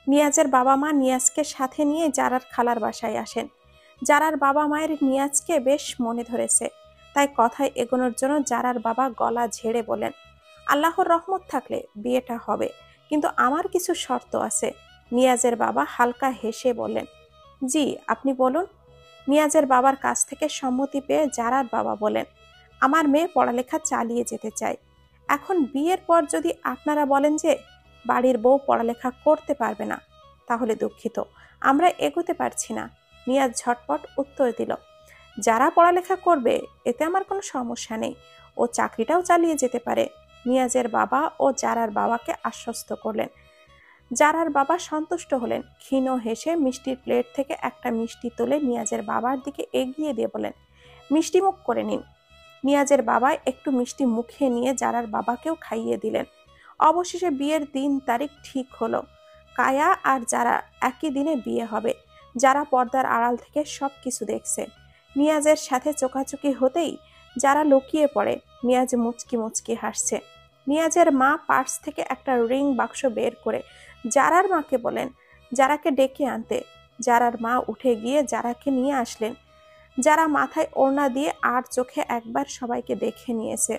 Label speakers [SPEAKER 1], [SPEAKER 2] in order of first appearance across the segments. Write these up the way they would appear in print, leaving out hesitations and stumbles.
[SPEAKER 1] নিয়াজের বাবা মা নিয়াজকে সাথে নিয়ে জারার খালার বাসায় আসেন। জারার বাবা মায়ের নিয়াজকে বেশ মনে ধরেছে, তাই কথায় এগোনোর জন্য জারার বাবা গলা ঝেড়ে বলেন, আল্লাহর রহমত থাকলে বিয়েটা হবে, কিন্তু আমার কিছু শর্ত আছে। নিয়াজের বাবা হালকা হেসে বললেন, জি আপনি বলুন। নিয়াজের বাবার কাছ থেকে সম্মতি পেয়ে জারার বাবা বলেন, আমার মেয়ে পড়ালেখা চালিয়ে যেতে চায়। এখন বিয়ের পর যদি আপনারা বলেন যে বাড়ির বউ পড়ালেখা করতে পারবে না, তাহলে দুঃখিত, আমরা এগোতে পারছি না। নিয়াজ ঝটপট উত্তর দিল, যারা পড়ালেখা করবে এতে আমার কোনো সমস্যা নেই, ও চাকরিটাও চালিয়ে যেতে পারে। নিয়াজের বাবা ও জারার বাবাকে আশ্বস্ত করলেন। জারার বাবা সন্তুষ্ট হলেন। ক্ষীণ হেসে মিষ্টির প্লেট থেকে একটা মিষ্টি তুলে নিয়াজের বাবার দিকে এগিয়ে দিয়ে বলেন, মিষ্টি মুখ করে নিন। নিয়াজের বাবা একটু মিষ্টি মুখে নিয়ে জারার বাবাকেও খাইয়ে দিলেন। অবশেষে বিয়ের দিন তারিখ ঠিক হলো। কায়া আর যারা একই দিনে বিয়ে হবে। যারা পর্দার আড়াল থেকে সবকিছু দেখছে। নিয়াজের সাথে চোখাচোখি হতেই যারা লুকিয়ে পড়ে। নিয়াজ মুচকি মুচকি হাসছে। নিয়াজের মা পার্স থেকে একটা রিং বাক্স বের করে জারার মাকে বলেন জারাকে ডেকে আনতে। জারার মা উঠে গিয়ে জারাকে নিয়ে আসলেন। যারা মাথায় ওড়না দিয়ে আর চোখে একবার সবাইকে দেখে নিয়েছে।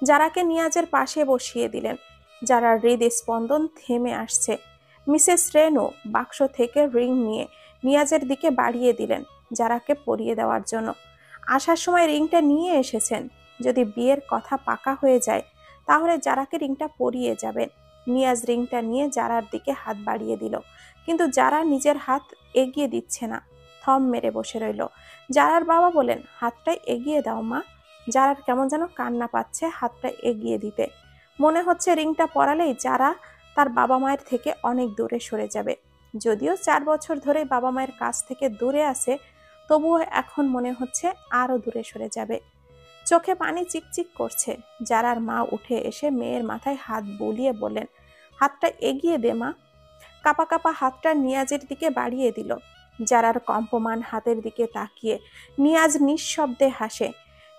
[SPEAKER 1] জারাকে নিয়াজের পাশে বসিয়ে দিলেন। যারার হৃদস্পন্দন থেমে আসছে। মিসেস রেনু বাক্স থেকে রিং নিয়ে নিয়াজের দিকে বাড়িয়ে দিলেন জারাকে পরিয়ে দেওয়ার জন্য। আসার সময় রিংটা নিয়ে এসেছেন, যদি বিয়ের কথা পাকা হয়ে যায় তাহলে জারাকে রিংটা পরিয়ে যাবেন। নিয়াজ রিংটা নিয়ে জারার দিকে হাত বাড়িয়ে দিল, কিন্তু যারা নিজের হাত এগিয়ে দিচ্ছে না, থম মেরে বসে রইল। জারার বাবা বলেন, হাতটা এগিয়ে দাও মা। জারার কেমন যেন কান্না পাচ্ছে হাতটা এগিয়ে দিতে। মনে হচ্ছে রিংটা পরালেই যারা তার বাবা মায়ের থেকে অনেক দূরে সরে যাবে। যদিও 4 বছর ধরে বাবা মায়ের কাছ থেকে দূরে আছে, তবুও এখন মনে হচ্ছে আরো দূরে সরে যাবে। চোখে পানি চিকচিক করছে। জারার মা উঠে এসে মেয়ের মাথায় হাত বুলিয়ে বললেন, হাতটা এগিয়ে দে মা। কাপা কাপা হাতটা নিয়াজের দিকে বাড়িয়ে দিল। জারার কম্পমান হাতের দিকে তাকিয়ে নিয়াজ নিঃশব্দে হাসে।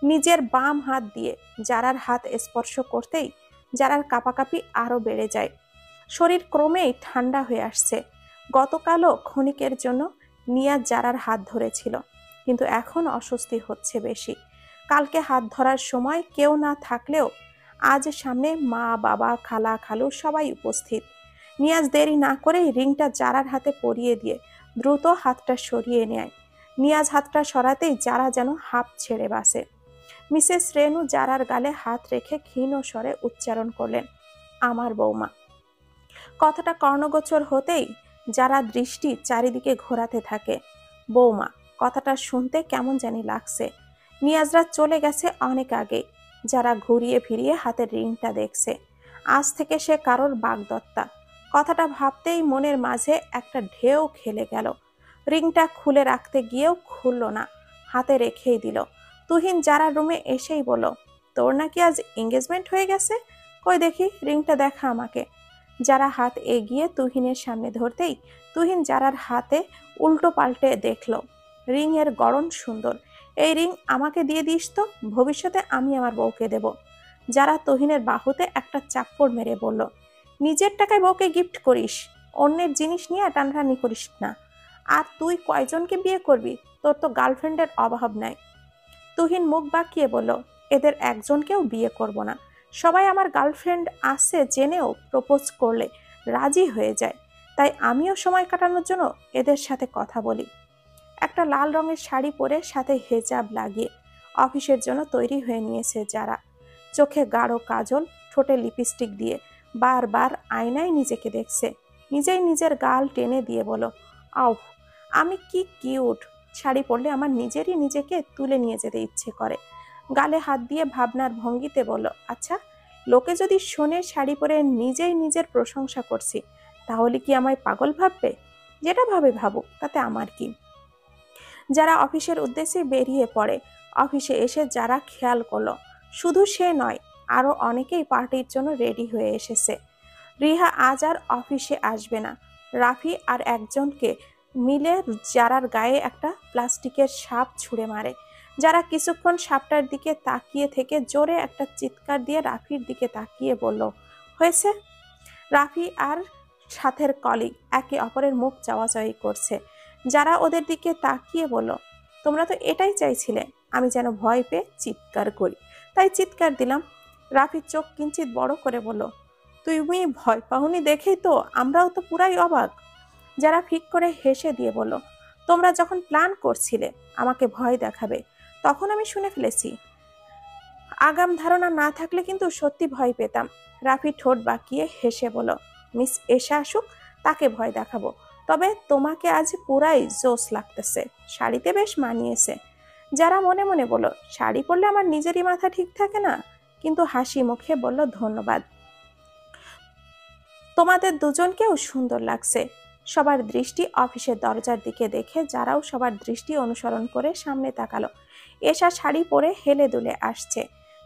[SPEAKER 1] নিজের বাম হাত দিয়ে জারার হাত স্পর্শ করতেই জারার কাঁপাকাঁপি আরো বেড়ে যায়। শরীর ক্রমেই ঠান্ডা হয়ে আসছে। গতকালও ক্ষণিকের জন্য নিয়াজ জারার হাত ধরেছিল, কিন্তু এখন অস্বস্তি হচ্ছে বেশি। কালকে হাত ধরার সময় কেউ না থাকলেও আজ সামনে মা বাবা খালা খালু সবাই উপস্থিত। নিয়াজ দেরি না করেই রিংটা জারার হাতে পরিয়ে দিয়ে দ্রুত হাতটা সরিয়ে নেয়। নিয়াজ হাতটা সরাতেই জারা যেন হাঁপ ছেড়ে বাসে। মিসেস রেনু জারার গালে হাত রেখে ক্ষীণ স্বরে উচ্চারণ করলেন, আমার বৌমা। কথাটা কর্ণগোচর হতেই যারা দৃষ্টি চারিদিকে ঘোরাতে থাকে। বৌমা কথাটা শুনতে কেমন জানি লাগছে। নিয়াজরা চলে গেছে অনেক আগে। যারা ঘুরিয়ে ফিরিয়ে হাতের রিংটা দেখছে। আজ থেকে সে কারোর বাগদত্তা। কথাটা ভাবতেই মনের মাঝে একটা ঢেউ খেলে গেল। রিংটা খুলে রাখতে গিয়েও খুলল না, হাতে রেখেই দিল। তুহিন যারা রুমে এসেই বলল, তোর নাকি আজ এঙ্গেজমেন্ট হয়ে গেছে? কই দেখি রিংটা দেখা আমাকে। যারা হাত এগিয়ে তুহিনের সামনে ধরতেই তুহিন যারার হাতে উল্টো পাল্টে দেখল। রিং এর গড়ন সুন্দর। এই রিং আমাকে দিয়ে দিস তো, ভবিষ্যতে আমি আমার বউকে দেব। যারা তুহিনের বাহুতে একটা চাপ্পড় মেরে বলল, নিজের টাকায় বউকে গিফট করিস, অন্যের জিনিস নিয়ে টানাটানি করিস না। আর তুই কয়জনকে বিয়ে করবি? তোর তো গার্লফ্রেন্ডের অভাব নাই। তুহিন মুখ বাঁকিয়ে বলল, এদের একজনকেও বিয়ে করব না। সবাই আমার গার্লফ্রেন্ড আছে জেনেও প্রপোজ করলে রাজি হয়ে যায়, তাই আমিও সময় কাটানোর জন্য এদের সাথে কথা বলি। একটা লাল রঙের শাড়ি পরে সাথে হেজাব লাগিয়ে অফিসের জন্য তৈরি হয়ে নিয়েছে যারা। চোখে গাঢ় কাজল, ঠোঁটে লিপস্টিক দিয়ে বারবার আয়নায় নিজেকে দেখছে। নিজেই নিজের গাল টেনে দিয়ে বলো, আউ আমি কি কিউট। শাড়ি পরলে আমার নিজেরই নিজেকে তুলে নিয়ে যেতে ইচ্ছে করে। গালে হাত দিয়ে ভাবনার ভঙ্গিতে বলল, আচ্ছা লোকে যদি শোনে শাড়ি পরে নিজেই নিজের প্রশংসা করছি, তাহলে কি আমায় পাগল ভাববে? যেটা ভাবে ভাবুক, তাতে আমার কি। যারা অফিসের উদ্দেশ্যে বেরিয়ে পড়ে। অফিসে এসে যারা খেয়াল করলো, শুধু সে নয়, আরো অনেকেই পার্টির জন্য রেডি হয়ে এসেছে। রিহা আজ আর অফিসে আসবে না। রাফি আর একজনকে মিলে যারার গায়ে একটা প্লাস্টিকের সাপ ছুঁড়ে মারে। যারা কিছুক্ষণ সাপটার দিকে তাকিয়ে থেকে জোরে একটা চিৎকার দিয়ে রাফির দিকে তাকিয়ে বলল, হয়েছে। রাফি আর সাথের কলিগ একে অপরের মুখ চাওয়াচাওয়ি করছে। যারা ওদের দিকে তাকিয়ে বলল, তোমরা তো এটাই চাইছিলে। আমি যেন ভয় পেয়ে চিৎকার করি, তাই চিৎকার দিলাম। রাফি চোখ কিঞ্চিত বড় করে বলল, তুমি ভয় পাওনি দেখেই তো আমরাও তো পুরাই অবাক। যারা ফিক করে হেসে দিয়ে বলল, তোমরা যখন প্ল্যান করছিলে আমাকে ভয় দেখাবে, তখন আমি শুনে ফেলেছি। আগাম ধারণা না থাকলে কিন্তু সত্যি ভয় পেতাম। রাফি ঠোঁট বাঁকিয়ে হেসে বলল, মিস এশা আসুক, তাকে ভয় দেখাবো। তবে তোমাকে আজ পুরাই জোশ লাগতেছে, শাড়িতে বেশ মানিয়েছে। যারা মনে মনে বলল, শাড়ি পরলে আমার নিজেরই মাথা ঠিক থাকে না, কিন্তু হাসি মুখে বলল, ধন্যবাদ। তোমাদের দুজনকেও সুন্দর লাগছে। সবার দৃষ্টি অফিসের দরজার দিকে দেখে যারাও সবার দৃষ্টি অনুসরণ করে সামনে তাকালো। এশা শাড়ি পরে হেলে দুলে আসছে।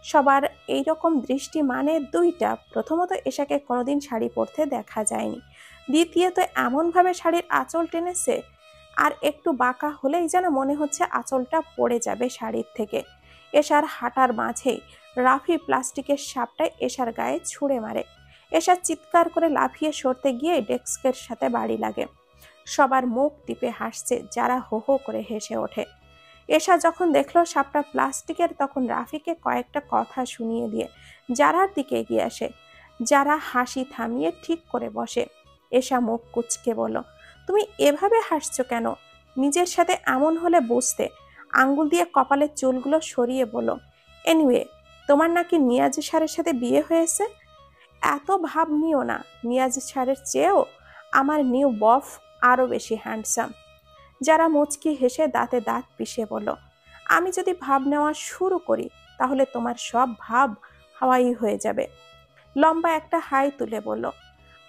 [SPEAKER 1] সবার এইরকম দৃষ্টি মানে দুইটা, প্রথমত এশাকে কোনোদিন শাড়ি পরতে দেখা যায়নি, দ্বিতীয়ত এমনভাবে শাড়ির আঁচল টেনেছে আর একটু বাঁকা হলেই যেন মনে হচ্ছে আঁচলটা পড়ে যাবে শাড়ির থেকে। এশার হাঁটার মাঝেই রাফি প্লাস্টিকের সাপটায় এশার গায়ে ছুঁড়ে মারে। এশা চিৎকার করে লাফিয়ে সরতে গিয়ে ডেস্কের সাথে বাড়ি লাগে। সবার মুখ টিপে হাসছে, যারা হো হো করে হেসে ওঠে। এশা যখন দেখলো সাপটা প্লাস্টিকের, তখন রাফিকে কয়েকটা কথা শুনিয়ে দিয়ে যারার দিকে এগিয়ে আসে। যারা হাসি থামিয়ে ঠিক করে বসে। এশা মুখ কুঁচকে বলল, তুমি এভাবে হাসছো কেন? নিজের সাথে এমন হলে বুঝতে। আঙ্গুল দিয়ে কপালের চুলগুলো সরিয়ে বলল, এনিওয়ে, তোমার নাকি নিয়াজ স্যারের সাথে বিয়ে হয়েছে। এত ভাব নিও না, নিয়াজ স্যারের চেয়েও আমার নিউ বফ আরো বেশি হ্যান্ডসাম। যারা মুচকি হেসে দাঁতে দাঁত পিষে বলল, আমি যদি ভাব নেওয়া শুরু করি তাহলে তোমার সব ভাব হাওয়াই হয়ে যাবে। লম্বা একটা হাই তুলে বলল,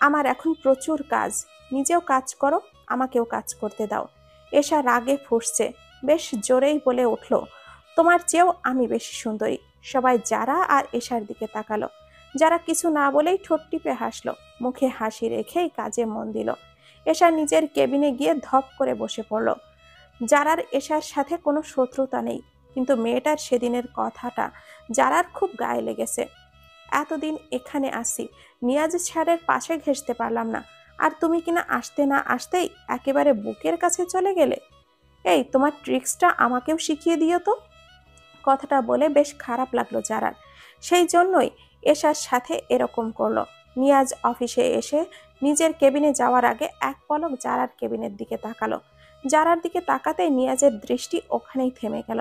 [SPEAKER 1] আমার এখন প্রচুর কাজ, নিজেও কাজ করো, আমাকেও কাজ করতে দাও। এশা রাগে ফুঁসছে, বেশ জোরেই বলে উঠল, তোমার চেয়েও আমি বেশি সুন্দরী। সবাই যারা আর এশার দিকে তাকালো। যারা কিছু না বলেই ঠোঁট টিপে হাসলো, মুখে হাসি রেখেই কাজে মন দিল। এশা নিজের কেবিনে গিয়ে ধপ করে বসে পড়ল। যারার এশার সাথে কোনো শত্রুতা নেই, কিন্তু মেয়েটার সেদিনের কথাটা যারার খুব গায়ে লেগেছে। এতদিন এখানে আসি, নিয়াজ স্যারের পাশে ঘেঁষতে পারলাম না, আর তুমি কিনা আসতে না আসতেই একেবারে বুকের কাছে চলে গেলে। এই তোমার ট্রিক্সটা আমাকেও শিখিয়ে দিও তো। কথাটা বলে বেশ খারাপ লাগলো যারার, সেই জন্যই এশার সাথে এরকম করলো। নিয়াজ অফিসে এসে নিজের কেবিনে যাওয়ার আগে এক পলক যারার কেবিনের দিকে তাকালো। যারার দিকে তাকাতেই নিয়াজের দৃষ্টি ওখানেই থেমে গেল।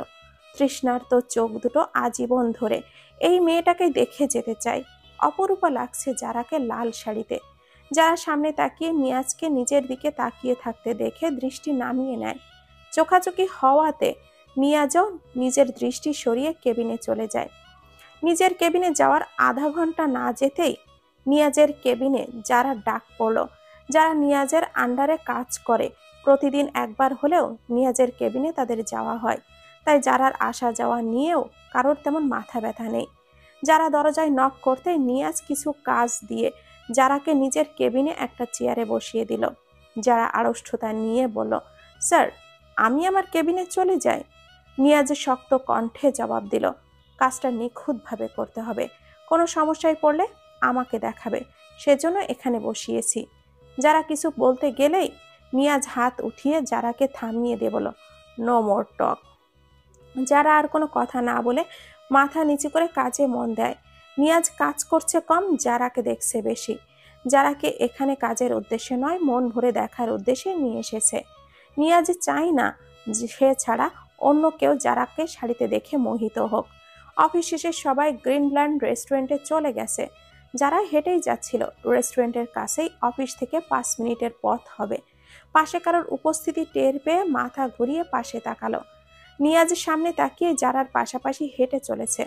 [SPEAKER 1] তৃষ্ণার্ত চোখ দুটো আজীবন ধরে এই মেয়েটাকে দেখে যেতে চাই। অপরূপা লাগছে যারাকে লাল শাড়িতে। যারা সামনে তাকিয়ে নিয়াজকে নিজের দিকে তাকিয়ে থাকতে দেখে দৃষ্টি নামিয়ে নেয়। চোখাচোখি হওয়াতে নিয়াজও নিজের দৃষ্টি সরিয়ে কেবিনে চলে যায়। নিজের কেবিনে যাওয়ার আধা ঘন্টা না যেতেই নিয়াজের কেবিনে যারা ডাক পড়লো। যারা নিয়াজের আন্ডারে কাজ করে, প্রতিদিন একবার হলেও নিয়াজের কেবিনে তাদের যাওয়া হয়, তাই যারার আসা যাওয়া নিয়েও কারোর তেমন মাথা ব্যথা নেই। যারা দরজায় নক করতে নিয়াজ কিছু কাজ দিয়ে যারাকে নিজের কেবিনে একটা চেয়ারে বসিয়ে দিল। যারা আড়ষ্ঠতা নিয়ে বলল, স্যার, আমি আমার কেবিনে চলে যাই। নিয়াজ শক্ত কণ্ঠে জবাব দিল, কাজটা নিখুঁতভাবে করতে হবে, কোনো সমস্যায় পড়লে আমাকে দেখাবে, সেজন্য এখানে বসিয়েছি। যারা কিছু বলতে গেলেই নিয়াজ হাত উঠিয়ে যারাকে থামিয়ে দিয়ে বলল, নো মোর টক। যারা আর কোনো কথা না বলে মাথা নিচু করে কাজে মন দেয়। নিয়াজ কাজ করছে কম, যারাকে দেখছে বেশি। যারাকে এখানে কাজের উদ্দেশ্যে নয়, মন ভরে দেখার উদ্দেশ্যে নিয়ে এসেছে। নিয়াজ চাই না যে সে ছাড়া অন্য কেউ যারাকে শাড়িতে দেখে মোহিত হোক। অফিস শেষে সবাই গ্রিনল্যান্ড রেস্টুরেন্টে চলে গেছে। যারা হেঁটেই যাচ্ছিল, রেস্টুরেন্টের কাছেই অফিস থেকে 5 মিনিটের পথ হবে। পাশে কারোর উপস্থিতি টের পেয়ে মাথা ঘুরিয়ে পাশে তাকালো। নিয়াজের সামনে তাকিয়ে যারার পাশাপাশি হেঁটে চলেছে।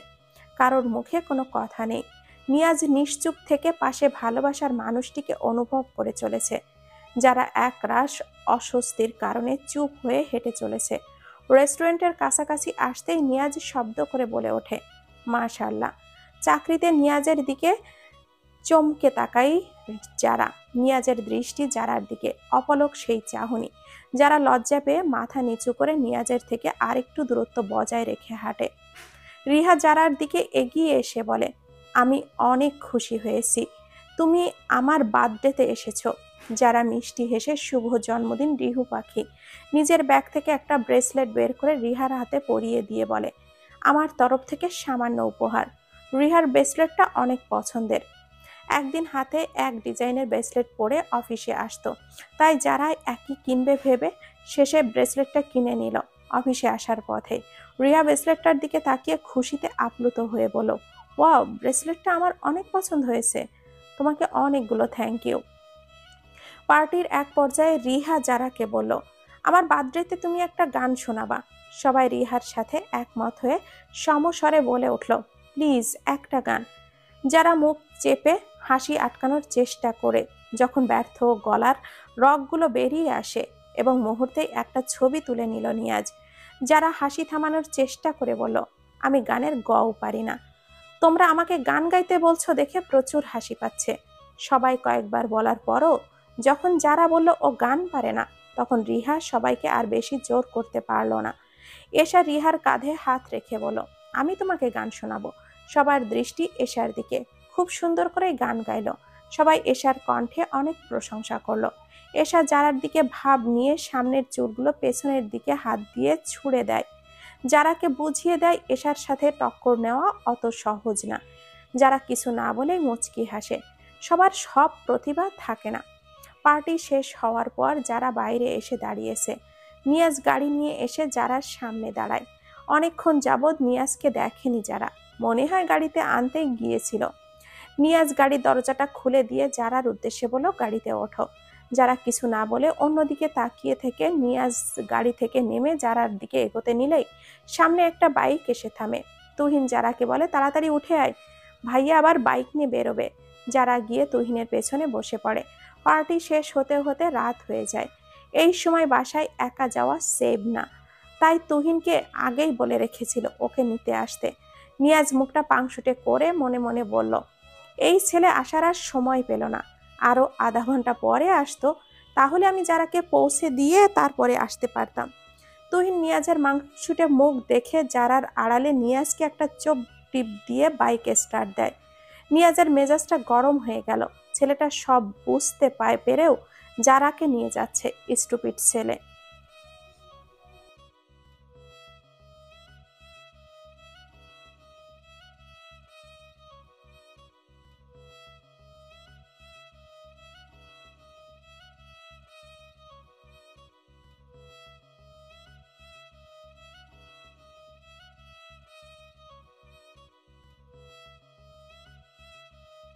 [SPEAKER 1] কারোর মুখে কোনো কথা নেই। নিয়াজ নিশ্চুপ থেকে পাশে ভালোবাসার মানুষটিকে অনুভব করে চলেছে। যারা এক রাশ অস্বস্তির কারণে চুপ হয়ে হেঁটে চলেছে। রেস্টুরেন্টের কাছাকাছি আসতেই নিয়াজ শব্দ করে বলে ওঠে, মাশাআল্লাহ। চাকরিতে নিয়াজের দিকে চমকে তাকাই যারা। নিয়াজের দৃষ্টি যারার দিকে, অপলক সেই চাহনি। যারা লজ্জা পেয়ে মাথা নিচু করে নিয়াজের থেকে আরেকটু দূরত্ব বজায় রেখে হাঁটে। রিহা যারার দিকে এগিয়ে এসে বলে, আমি অনেক খুশি হয়েছি তুমি আমার বার্থডেতে এসেছো। যারা মিষ্টি হেসে শুভ জন্মদিন রিহু পাখি। নিজের ব্যাগ থেকে একটা ব্রেসলেট বের করে রিহার হাতে পরিয়ে দিয়ে বলে, আমার তরফ থেকে সামান্য উপহার। রিহার ব্রেসলেটটা অনেক পছন্দের। একদিন হাতে এক ডিজাইনের ব্রেসলেট পরে অফিসে আসতো, তাই যারা একই কিনবে ভেবে শেষে ব্রেসলেটটা কিনে নিল। অফিসে আসার পথে রিয়া ব্রেসলেটটার দিকে তাকিয়ে খুশিতে আপ্লুত হয়ে বলল, ওয়াও, ব্রেসলেটটা আমার অনেক পছন্দ হয়েছে, তোমাকে অনেকগুলো থ্যাংক ইউ। পার্টির এক পর্যায়ে রিহা যারাকে বলল, আমার বার্থডেতে তুমি একটা গান শোনাবা। সবাই রিহার সাথে একমত হয়ে সমস্বরে বলে উঠল, প্লিজ একটা গান। যারা মুখ চেপে হাসি আটকানোর চেষ্টা করে, যখন ব্যর্থ গলার রগগুলো বেরিয়ে আসে এবং মুহূর্তেই একটা ছবি তুলে নিল নিয়াজ। যারা হাসি থামানোর চেষ্টা করে বলল, আমি গানের গও পারি না, তোমরা আমাকে গান গাইতে বলছো দেখে প্রচুর হাসি পাচ্ছে। সবাই কয়েকবার বলার পরও যখন যারা বলল ও গান পারে না, তখন রিহা সবাইকে আর বেশি জোর করতে পারল না। এশা রিহার কাঁধে হাত রেখে বলল, আমি তোমাকে গান শোনাবো। সবার দৃষ্টি এশার দিকে। খুব সুন্দর করে গান গাইল। সবাই এশার কণ্ঠে অনেক প্রশংসা করলো। এশা যারার দিকে ভাব নিয়ে সামনের চুলগুলো পেছনের দিকে হাত দিয়ে ছুঁড়ে দেয়। যারাকে বুঝিয়ে দেয় এশার সাথে টক্কর নেওয়া অত সহজ না। যারা কিছু না বলেই মুচকি হাসে। সবার সব প্রতিভা থাকে না। পার্টি শেষ হওয়ার পর যারা বাইরে এসে দাঁড়িয়েছে। নিয়াজ গাড়ি নিয়ে এসে যারার সামনে দাঁড়ায়। অনেকক্ষণ যাবৎ নিয়াজকে দেখেনি যারা, মনে হয় গাড়িতে আনতে গিয়েছিল। নিয়াজ গাড়ির দরজাটা খুলে দিয়ে যারার উদ্দেশ্যে বলল, গাড়িতে ওঠো। যারা কিছু না বলে অন্যদিকে তাকিয়ে থেকে নিয়াজ গাড়ি থেকে নেমে যারার দিকে এগোতে নিলেই সামনে একটা বাইক এসে থামে। তুহিন যারাকে বলে, তাড়াতাড়ি উঠে আয়, ভাইয়া আবার বাইক নিয়ে বেরোবে। যারা গিয়ে তুহিনের পেছনে বসে পড়ে। পার্টি শেষ হতে হতে রাত হয়ে যায়। এই সময় বাসায় একা যাওয়া সেভ না, তাই তুহিনকে আগেই বলে রেখেছিল ওকে নিতে আসতে। নিয়াজ মুখটা পাংশুটে করে মনে মনে বলল, এই ছেলে আসার আর সময় পেল না, আরো আধা ঘন্টা পরে আসতো তাহলে আমি যারাকে পৌঁছে দিয়ে তারপরে আসতে পারতাম। তুহিন নিয়াজের মাংসুটে মুখ দেখে যারার আড়ালে নিয়াজকে একটা চোখ টিপ দিয়ে বাইক স্টার্ট দেয়। নিয়াজের মেজাজটা গরম হয়ে গেল। ছেলেটা সব বুঝতে পেরেও যারাকে নিয়ে যাচ্ছে, স্টুপিড ছেলে।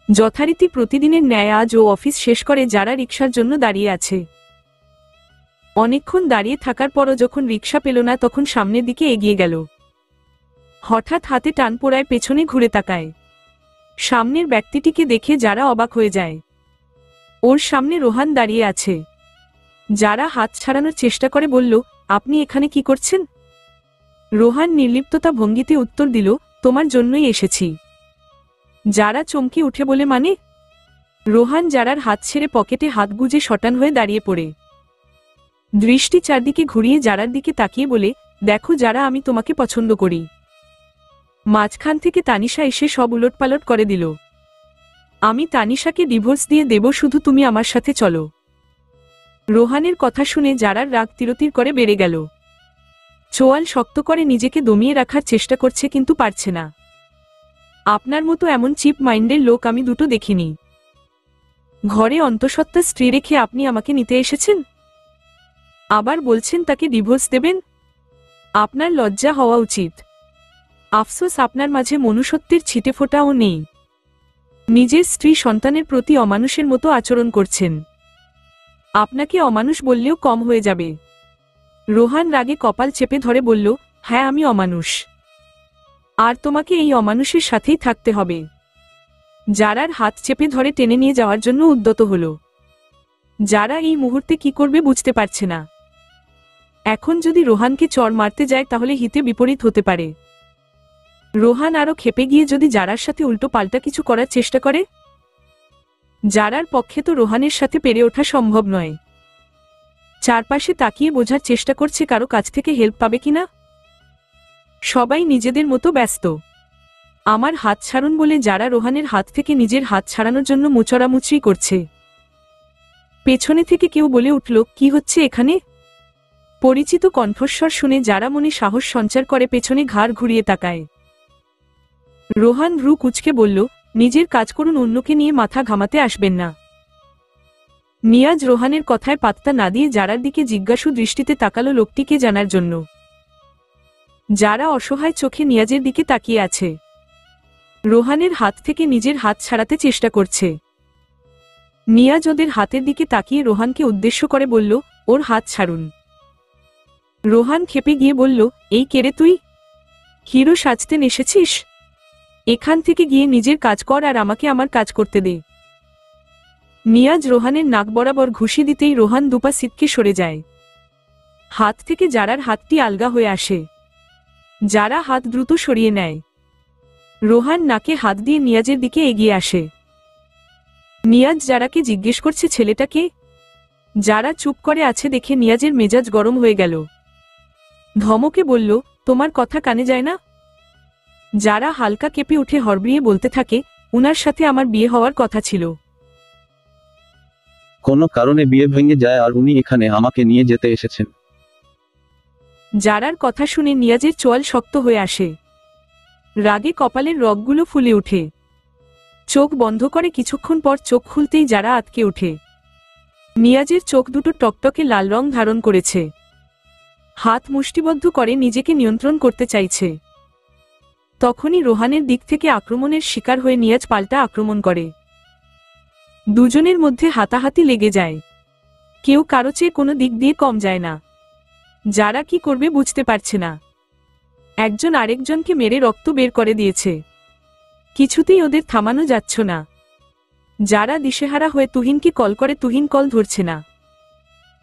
[SPEAKER 2] যথারীতি প্রতিদিনের ন্যায় আজও অফিস শেষ করে যারা রিকশার জন্য দাঁড়িয়ে আছে। অনেকক্ষণ দাঁড়িয়ে থাকার পরও যখন রিকশা পেল না তখন সামনের দিকে এগিয়ে গেল। হঠাৎ হাতে টান পড়ায় পেছনে ঘুরে তাকায়। সামনের ব্যক্তিটিকে দেখে যারা অবাক হয়ে যায়। ওর সামনে রোহান দাঁড়িয়ে আছে। যারা হাত ছাড়ানোর চেষ্টা করে বলল, আপনি এখানে কি করছেন? রোহান নির্লিপ্ততা ভঙ্গিতে উত্তর দিল, তোমার জন্যই এসেছি। যারা চমকে উঠে বলে, মানে? রোহান যারার হাত ছেড়ে পকেটে হাত গুজে শটান হয়ে দাঁড়িয়ে পড়ে দৃষ্টি চারদিকে ঘুরিয়ে যারার দিকে তাকিয়ে বলে, দেখো যারা, আমি তোমাকে পছন্দ করি। মাঝখান থেকে তানিশা এসে সব উলটপালট করে দিল। আমি তানিশাকে ডিভোর্স দিয়ে দেব, শুধু তুমি আমার সাথে চলো। রোহানের কথা শুনে যারার রাগ তিরতির করে বেড়ে গেল। চোয়াল শক্ত করে নিজেকে দমিয়ে রাখার চেষ্টা করছে কিন্তু পারছে না। আপনার মতো এমন চিপ মাইন্ডের লোক আমি দুটো দেখিনি। ঘরে অন্তঃসত্ত্বা স্ত্রী রেখে আপনি আমাকে নিতে এসেছেন, আবার বলছেন তাকে ডিভোর্স দেবেন? আপনার লজ্জা হওয়া উচিত। আফসোস আপনার মাঝে মনুষ্যত্বের ছিটেফোঁটাও নেই। নিজের স্ত্রী সন্তানের প্রতি অমানুষের মতো আচরণ করছেন। আপনাকে অমানুষ বললেও কম হয়ে যাবে। রোহান রাগে কপাল চেপে ধরে বলল, হ্যাঁ আমি অমানুষ, আর তোমাকে এই অমানুষের সাথেই থাকতে হবে। যারার হাত চেপে ধরে টেনে নিয়ে যাওয়ার জন্য উদ্যত হল। যারা এই মুহূর্তে কি করবে বুঝতে পারছে না। এখন যদি রোহানকে চড় মারতে যায় তাহলে হিতে বিপরীত হতে পারে। রোহান আরো ক্ষেপে গিয়ে যদি যারার সাথে উল্টো পাল্টা কিছু করার চেষ্টা করে, যারার পক্ষে তো রোহানের সাথে পেরে ওঠা সম্ভব নয়। চারপাশে তাকিয়ে বোঝার চেষ্টা করছে কারো কাছ থেকে হেল্প পাবে কিনা। সবাই নিজেদের মতো ব্যস্ত। আমার হাত ছাড়ুন বলে যারা রোহানের হাত থেকে নিজের হাত ছাড়ানোর জন্য মুচড়ামুচড়ি করছে। পেছনে থেকে কেউ বলে উঠল, কি হচ্ছে এখানে? পরিচিত কণ্ঠস্বর শুনে যারা মনে সাহস সঞ্চার করে পেছনে ঘাড় ঘুরিয়ে তাকায়। রোহান ভ্রু কুঁচকে বলল, নিজের কাজ করুন, অন্যকে নিয়ে মাথা ঘামাতে আসবেন না। নিয়াজ রোহানের কথায় পাত্তা না দিয়ে যারার দিকে জিজ্ঞাসু দৃষ্টিতে তাকালো লোকটিকে জানার জন্য। যারা অসহায় চোখে নিয়াজের দিকে তাকিয়ে আছে। রোহানের হাত থেকে নিজের হাত ছাড়াতে চেষ্টা করছে। নিয়াজ ওদের হাতের দিকে তাকিয়ে রোহানকে উদ্দেশ্য করে বলল, ওর হাত ছাড়ুন। রোহান ক্ষেপে গিয়ে বলল, এই কেড়ে তুই? হিরো সাজতে এসেছিস? এখান থেকে গিয়ে নিজের কাজ কর আর আমাকে আমার কাজ করতে দে। নিয়াজ রোহানের নাক বরাবর ঘুষি দিতেই রোহান দুপা সিটকে সরে যায়। হাত থেকে যারার হাতটি আলগা হয়ে আসে। যারা হাত দ্রুত সরিয়ে নেয়। রোহান নাকে হাত দিয়ে নিয়াজের দিকে এগিয়ে আসে। নিয়াজ যারাকে জিজ্ঞেস করছে ছেলেটাকে। যারা চুপ করে আছে দেখে নিয়াজের মেজাজ গরম হয়ে গেল। ধমকে বলল, তোমার কথা কানে যায় না? যারা হালকা কেঁপে উঠে হড়বড়িয়ে বলতে থাকে, উনার সাথে আমার বিয়ে হওয়ার কথা ছিল।
[SPEAKER 3] কোনো কারণে বিয়ে ভেঙে যায় আর উনি এখানে আমাকে নিয়ে যেতে এসেছেন।
[SPEAKER 2] যারার কথা শুনে নিয়াজের চোয়াল শক্ত হয়ে আসে। রাগে কপালের রগগুলো ফুলে ওঠে। চোখ বন্ধ করে কিছুক্ষণ পর চোখ খুলতেই যারা আটকে ওঠে। নিয়াজের চোখ দুটো টকটকে লাল রং ধারণ করেছে। হাত মুষ্টিবদ্ধ করে নিজেকে নিয়ন্ত্রণ করতে চাইছে। তখনই রোহানের দিক থেকে আক্রমণের শিকার হয়ে নিয়াজ পাল্টা আক্রমণ করে। দুজনের মধ্যে হাতাহাতি লেগে যায়। কেউ কারো চেয়ে কোনো দিক দিয়ে কম যায় না। যারা কি করবে বুঝতে পারছে না। একজন আরেকজনকে মেরে রক্ত বের করে দিয়েছে। কিছুতেই ওদের থামানো যাচ্ছে না। যারা দিশেহারা হয়ে তুহিনকে কল করে, তুহিন কল ধরছে না।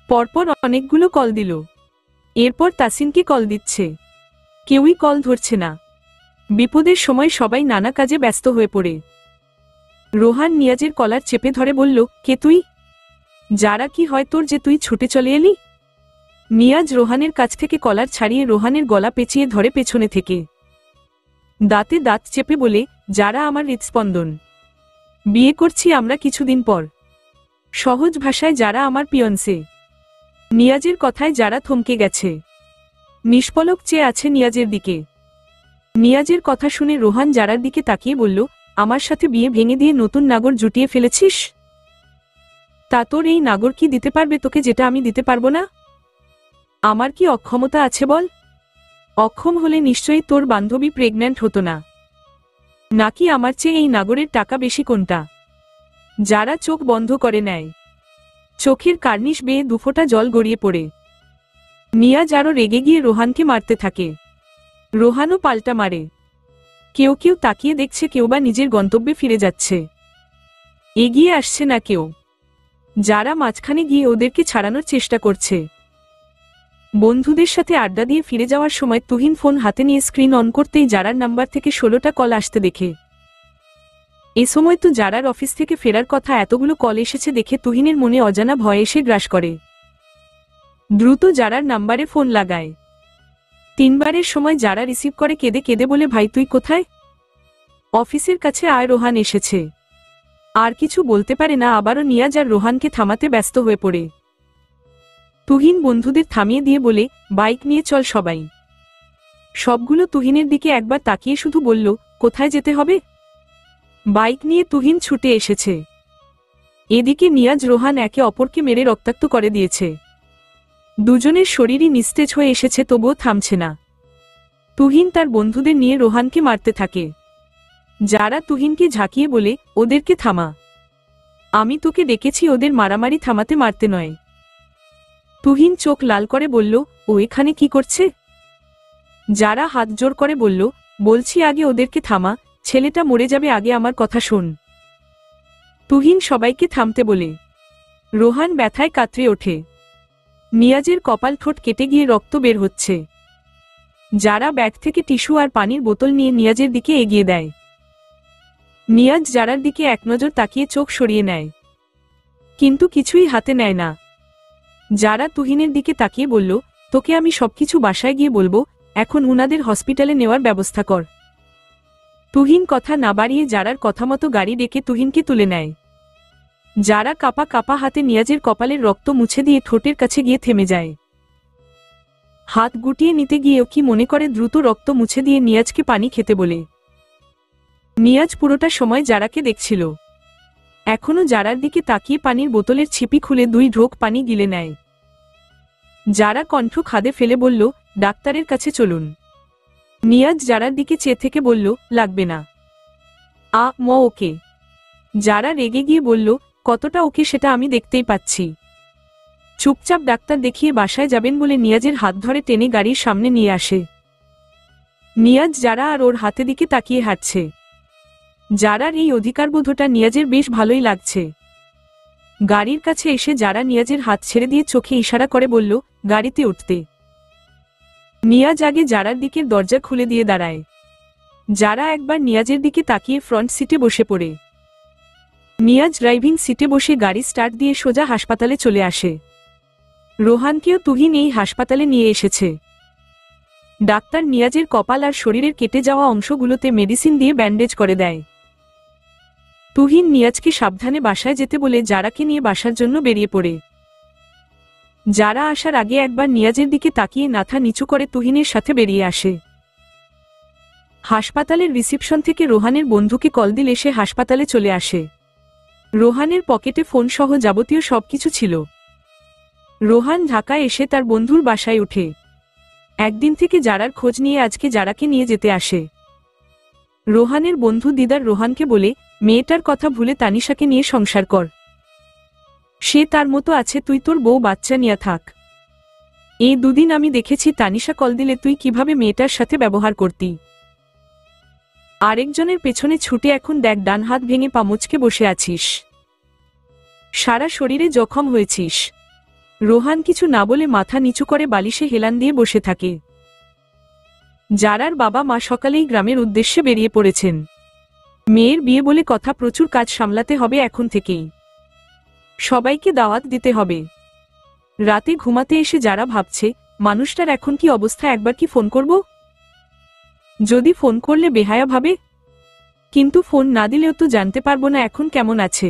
[SPEAKER 2] পরপর অনেকগুলো কল দিল। এরপর তাসিনকে কল দিচ্ছে। কেউই কল ধরছে না। বিপদের সময় সবাই নানা কাজে ব্যস্ত হয়ে পড়ে। রোহান নিয়াজের কলার চেপে ধরে বলল, কে তুই? যারা কি হয় তোর যে তুই ছুটে চলে এলি? নিয়াজ রোহানের কাছ থেকে কলার ছাড়িয়ে রোহানের গলা পেঁচিয়ে ধরে পেছনে থেকে। দাঁতে দাঁত চেপে বলে, যারা আমার হৃৎস্পন্দন। বিয়ে করছি আমরা কিছুদিন পর। সহজ ভাষায় যারা আমার পিয়ন্সে। নিয়াজের কথায় যারা থমকে গেছে। নিষ্পলক চেয়ে আছে নিয়াজের দিকে। নিয়াজের কথা শুনে রোহান যারার দিকে তাকিয়ে বলল, আমার সাথে বিয়ে ভেঙে দিয়ে নতুন নাগর জুটিয়ে ফেলেছিস? তা তোর এই নাগর কি দিতে পারবে তোকে যেটা আমি দিতে পারবো না? আমার কি অক্ষমতা আছে বল? অক্ষম হলে নিশ্চয়ই তোর বান্ধবী প্রেগন্যান্ট হতো না। নাকি আমার চেয়ে এই নাগরের টাকা বেশি কোনটা? যারা চোখ বন্ধ করে নেয়। চোখের কার্নিশ বেয়ে দুফোঁটা জল গড়িয়ে পড়ে। নিয়াজ আরও রেগে গিয়ে রোহানকে মারতে থাকে। রোহানও পাল্টা মারে। কেউ কেউ তাকিয়ে দেখছে, কেউ বা নিজের গন্তব্যে ফিরে যাচ্ছে। এগিয়ে আসছে না কেউ। যারা মাঝখানে গিয়ে ওদেরকে ছাড়ানোর চেষ্টা করছে। বন্ধুদের সাথে আড্ডা দিয়ে ফিরে যাওয়ার সময় তুহিন ফোন হাতে নিয়ে স্ক্রিন অন করতেই যারার নাম্বার থেকে 16টা কল আসতে দেখে। এ সময় তো যারার অফিস থেকে ফেরার কথা, এতগুলো কল এসেছে দেখে তুহিনের মনে অজানা ভয় এসে গ্রাস করে। দ্রুত যারার নাম্বারে ফোন লাগায়। 3বারের সময় যারা রিসিভ করে কেঁদে কেঁদে বলে, ভাই তুই কোথায়? অফিসের কাছে আয়, রোহান এসেছে। আর কিছু বলতে পারে না, আবারও নিয়াজ আর রোহানকে থামাতে ব্যস্ত হয়ে পড়ে। তুহিন বন্ধুদের থামিয়ে দিয়ে বলে, বাইক নিয়ে চল সবাই। সবগুলো তুহিনের দিকে একবার তাকিয়ে শুধু বলল, কোথায় যেতে হবে? বাইক নিয়ে তুহিন ছুটে এসেছে। এদিকে নিয়াজ রোহান একে অপরকে মেরে রক্তাক্ত করে দিয়েছে। দুজনের শরীরই নিস্তেজ হয়ে এসেছে, তবুও থামছে না। তুহিন তার বন্ধুদের নিয়ে রোহানকে মারতে থাকে। যারা তুহিনকে ঝাঁকিয়ে বলে, ওদেরকে থামা। আমি তোকে ডেকেছি ওদের মারামারি থামাতে, মারতে নয়। তুহিন চোখ লাল করে বলল, ও এখানে কি করছে? যারা হাত জোর করে বলল, বলছি আগে ওদেরকে থামা, ছেলেটা মরে যাবে, আগে আমার কথা শোন। তুহিন সবাইকে থামতে বলে। রোহান ব্যথায় কাতরে ওঠে। নিয়াজের কপাল ঠোঁট কেটে গিয়ে রক্ত বের হচ্ছে। যারা ব্যাগ থেকে টিস্যু আর পানির বোতল নিয়ে নিয়াজের দিকে এগিয়ে দেয়। নিয়াজ যারার দিকে এক নজর তাকিয়ে চোখ সরিয়ে নেয়, কিন্তু কিছুই হাতে নেয় না। যারা তুহিনের দিকে তাকিয়ে বলল, তোকে আমি সবকিছু বাসায় গিয়ে বলবো, এখন উনাদের হসপিটালে নেওয়ার ব্যবস্থা কর। তুহিন কথা না বাড়িয়ে যারার কথা মতো গাড়ি ডেকে তুহিনকে তুলে নেয়। যারা কাপা কাপা হাতে নিয়াজের কপালের রক্ত মুছে দিয়ে ঠোঁটের কাছে গিয়ে থেমে যায়। হাত গুটিয়ে নিতে গিয়েও কি মনে করে দ্রুত রক্ত মুছে দিয়ে নিয়াজকে পানি খেতে বলে। নিয়াজ পুরোটা সময় যারাকে দেখছিল, এখনো যারার দিকে তাকিয়ে পানির বোতলের ছিপি খুলে 2 ঢোক পানি গিলে নেয়। যারা কণ্ঠ খাদে ফেলে বলল, ডাক্তারের কাছে চলুন। নিয়াজ যারার দিকে চেয়ে থেকে বলল, লাগবে না, ওকে। যারা রেগে গিয়ে বলল, কতটা ওকে সেটা আমি দেখতেই পাচ্ছি। চুপচাপ ডাক্তার দেখিয়ে বাসায় যাবেন বলে নিয়াজের হাত ধরে টেনে গাড়ির সামনে নিয়ে আসে। নিয়াজ যারা আর ওর হাতে দিকে তাকিয়ে হাঁটছে। যারার এই অধিকারবোধটা নিয়াজের বেশ ভালোই লাগছে। গাড়ির কাছে এসে যারা নিয়াজের হাত ছেড়ে দিয়ে চোখে ইশারা করে বলল, গাড়িতে উঠতে। নিয়াজ আগে যারার দিকের দরজা খুলে দিয়ে দাঁড়ায়। যারা একবার নিয়াজের দিকে তাকিয়ে ফ্রন্ট সিটে বসে পড়ে। নিয়াজ ড্রাইভিং সিটে বসে গাড়ি স্টার্ট দিয়ে সোজা হাসপাতালে চলে আসে। রোহানকেও তুহিন এই হাসপাতালে নিয়ে এসেছে। ডাক্তার নিয়াজের কপাল আর শরীরের কেটে যাওয়া অংশগুলোতে মেডিসিন দিয়ে ব্যান্ডেজ করে দেয়। তুহিন নিয়াজকে সাবধানে বাসায় যেতে বলে যারাকে নিয়ে বাসার জন্য বেরিয়ে পড়ে। যারা আসার আগে একবার নিয়াজের দিকে তাকিয়ে মাথা নিচু করে তুহিনের সাথে বেরিয়ে আসে। হাসপাতালের রিসিপশন থেকে রোহানের বন্ধুকে কল দিলে সে হাসপাতালে চলে আসে। রোহানের পকেটে ফোন সহ যাবতীয় সবকিছু ছিল। রোহান ঢাকায় এসে তার বন্ধুর বাসায় ওঠে। একদিন থেকে যারার খোঁজ নিয়ে আজকে যারাকে নিয়ে যেতে আসে। রোহানের বন্ধু দিদার রোহানকে বলে, মেয়েটার কথা ভুলে তানিশাকে নিয়ে সংসার কর। সে তার মতো আছে, তুই তোর বউ বাচ্চা নিয়ে থাক। এই 2 দিন আমি দেখেছি তানিশা কল দিলে তুই কিভাবে মেয়েটার সাথে ব্যবহার করতি। আরেকজনের পেছনে ছুটে এখন দেখ ডান হাত ভেঙে পামুচকে বসে আছিস, সারা শরীরে জখম হয়েছিস। রোহান কিছু না বলে মাথা নিচু করে বালিশে হেলান দিয়ে বসে থাকে। যারার বাবা মা সকালেই গ্রামের উদ্দেশ্যে বেরিয়ে পড়েছেন। মেয়ের বিয়ে বলে কথা, প্রচুর কাজ সামলাতে হবে এখন থেকেই। সবাইকে দাওয়াত দিতে হবে। রাতে ঘুমাতে এসে যারা ভাবছে, মানুষটার এখন কি অবস্থা, একবার কি ফোন করব? যদি ফোন করলে বেহায়া ভাবে, কিন্তু ফোন না দিলেও তো জানতে পারবো না এখন কেমন আছে।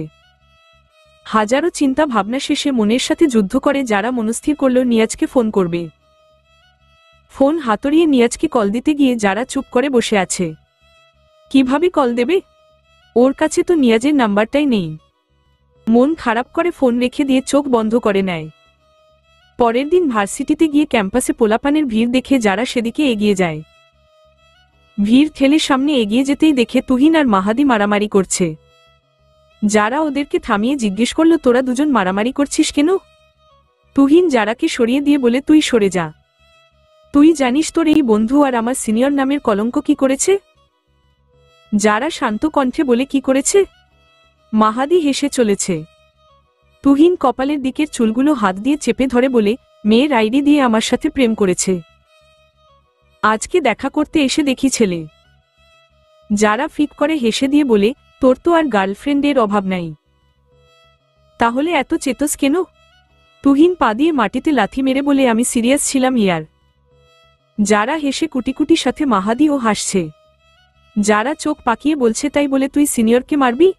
[SPEAKER 2] হাজারো চিন্তা ভাবনা শেষে মনের সাথে যুদ্ধ করে যারা মনস্থির করল নিয়াজকে ফোন করবে। ফোন হাতড়িয়ে নিয়াজকে কল দিতে গিয়ে যারা চুপ করে বসে আছে। কিভাবে কল দেবে? ওর কাছে তো নিয়াজের নাম্বারটাই নেই। মন খারাপ করে ফোন রেখে দিয়ে চোখ বন্ধ করে নেয়। পরের দিন ভার্সিটিতে গিয়ে ক্যাম্পাসে পোলাপানের ভিড় দেখে যারা সেদিকে এগিয়ে যায়। ভিড় ঠেলে সামনে এগিয়ে যেতেই দেখে তুহিন আর মাহাদি মারামারি করছে। যারা ওদেরকে থামিয়ে জিজ্ঞেস করল, তোরা দুজন মারামারি করছিস কেন? তুহিন যারাকে সরিয়ে দিয়ে বলে, তুই সরে যা। তুই জানিস তোর এই বন্ধু আর আমার সিনিয়র নামের কলঙ্ক কি করেছে? যারা শান্ত কণ্ঠে বলে, কি করেছে? মাহাদি হেসে চলেছে। তুহিন কপালের দিকের চুলগুলো হাত দিয়ে চেপে ধরে বলে, মেয়ের আইডি দিয়ে আমার সাথে প্রেম করেছে। আজকে দেখা করতে এসে দেখি ছেলে। যারা ফিক করে হেসে দিয়ে বলে, তোর তো আর গার্লফ্রেন্ডের অভাব নাই, তাহলে এত চেতস কেন? তুহিন পা দিয়ে মাটিতে লাথি মেরে বলে, আমি সিরিয়াস ছিলাম ইয়ার। যারা হেসে কুটিকুটি সাথে মাহাদিও হাসছে। যারা চোখ পাকিয়ে বলছে, তাই বলে তুই সিনিয়রকে মারবি?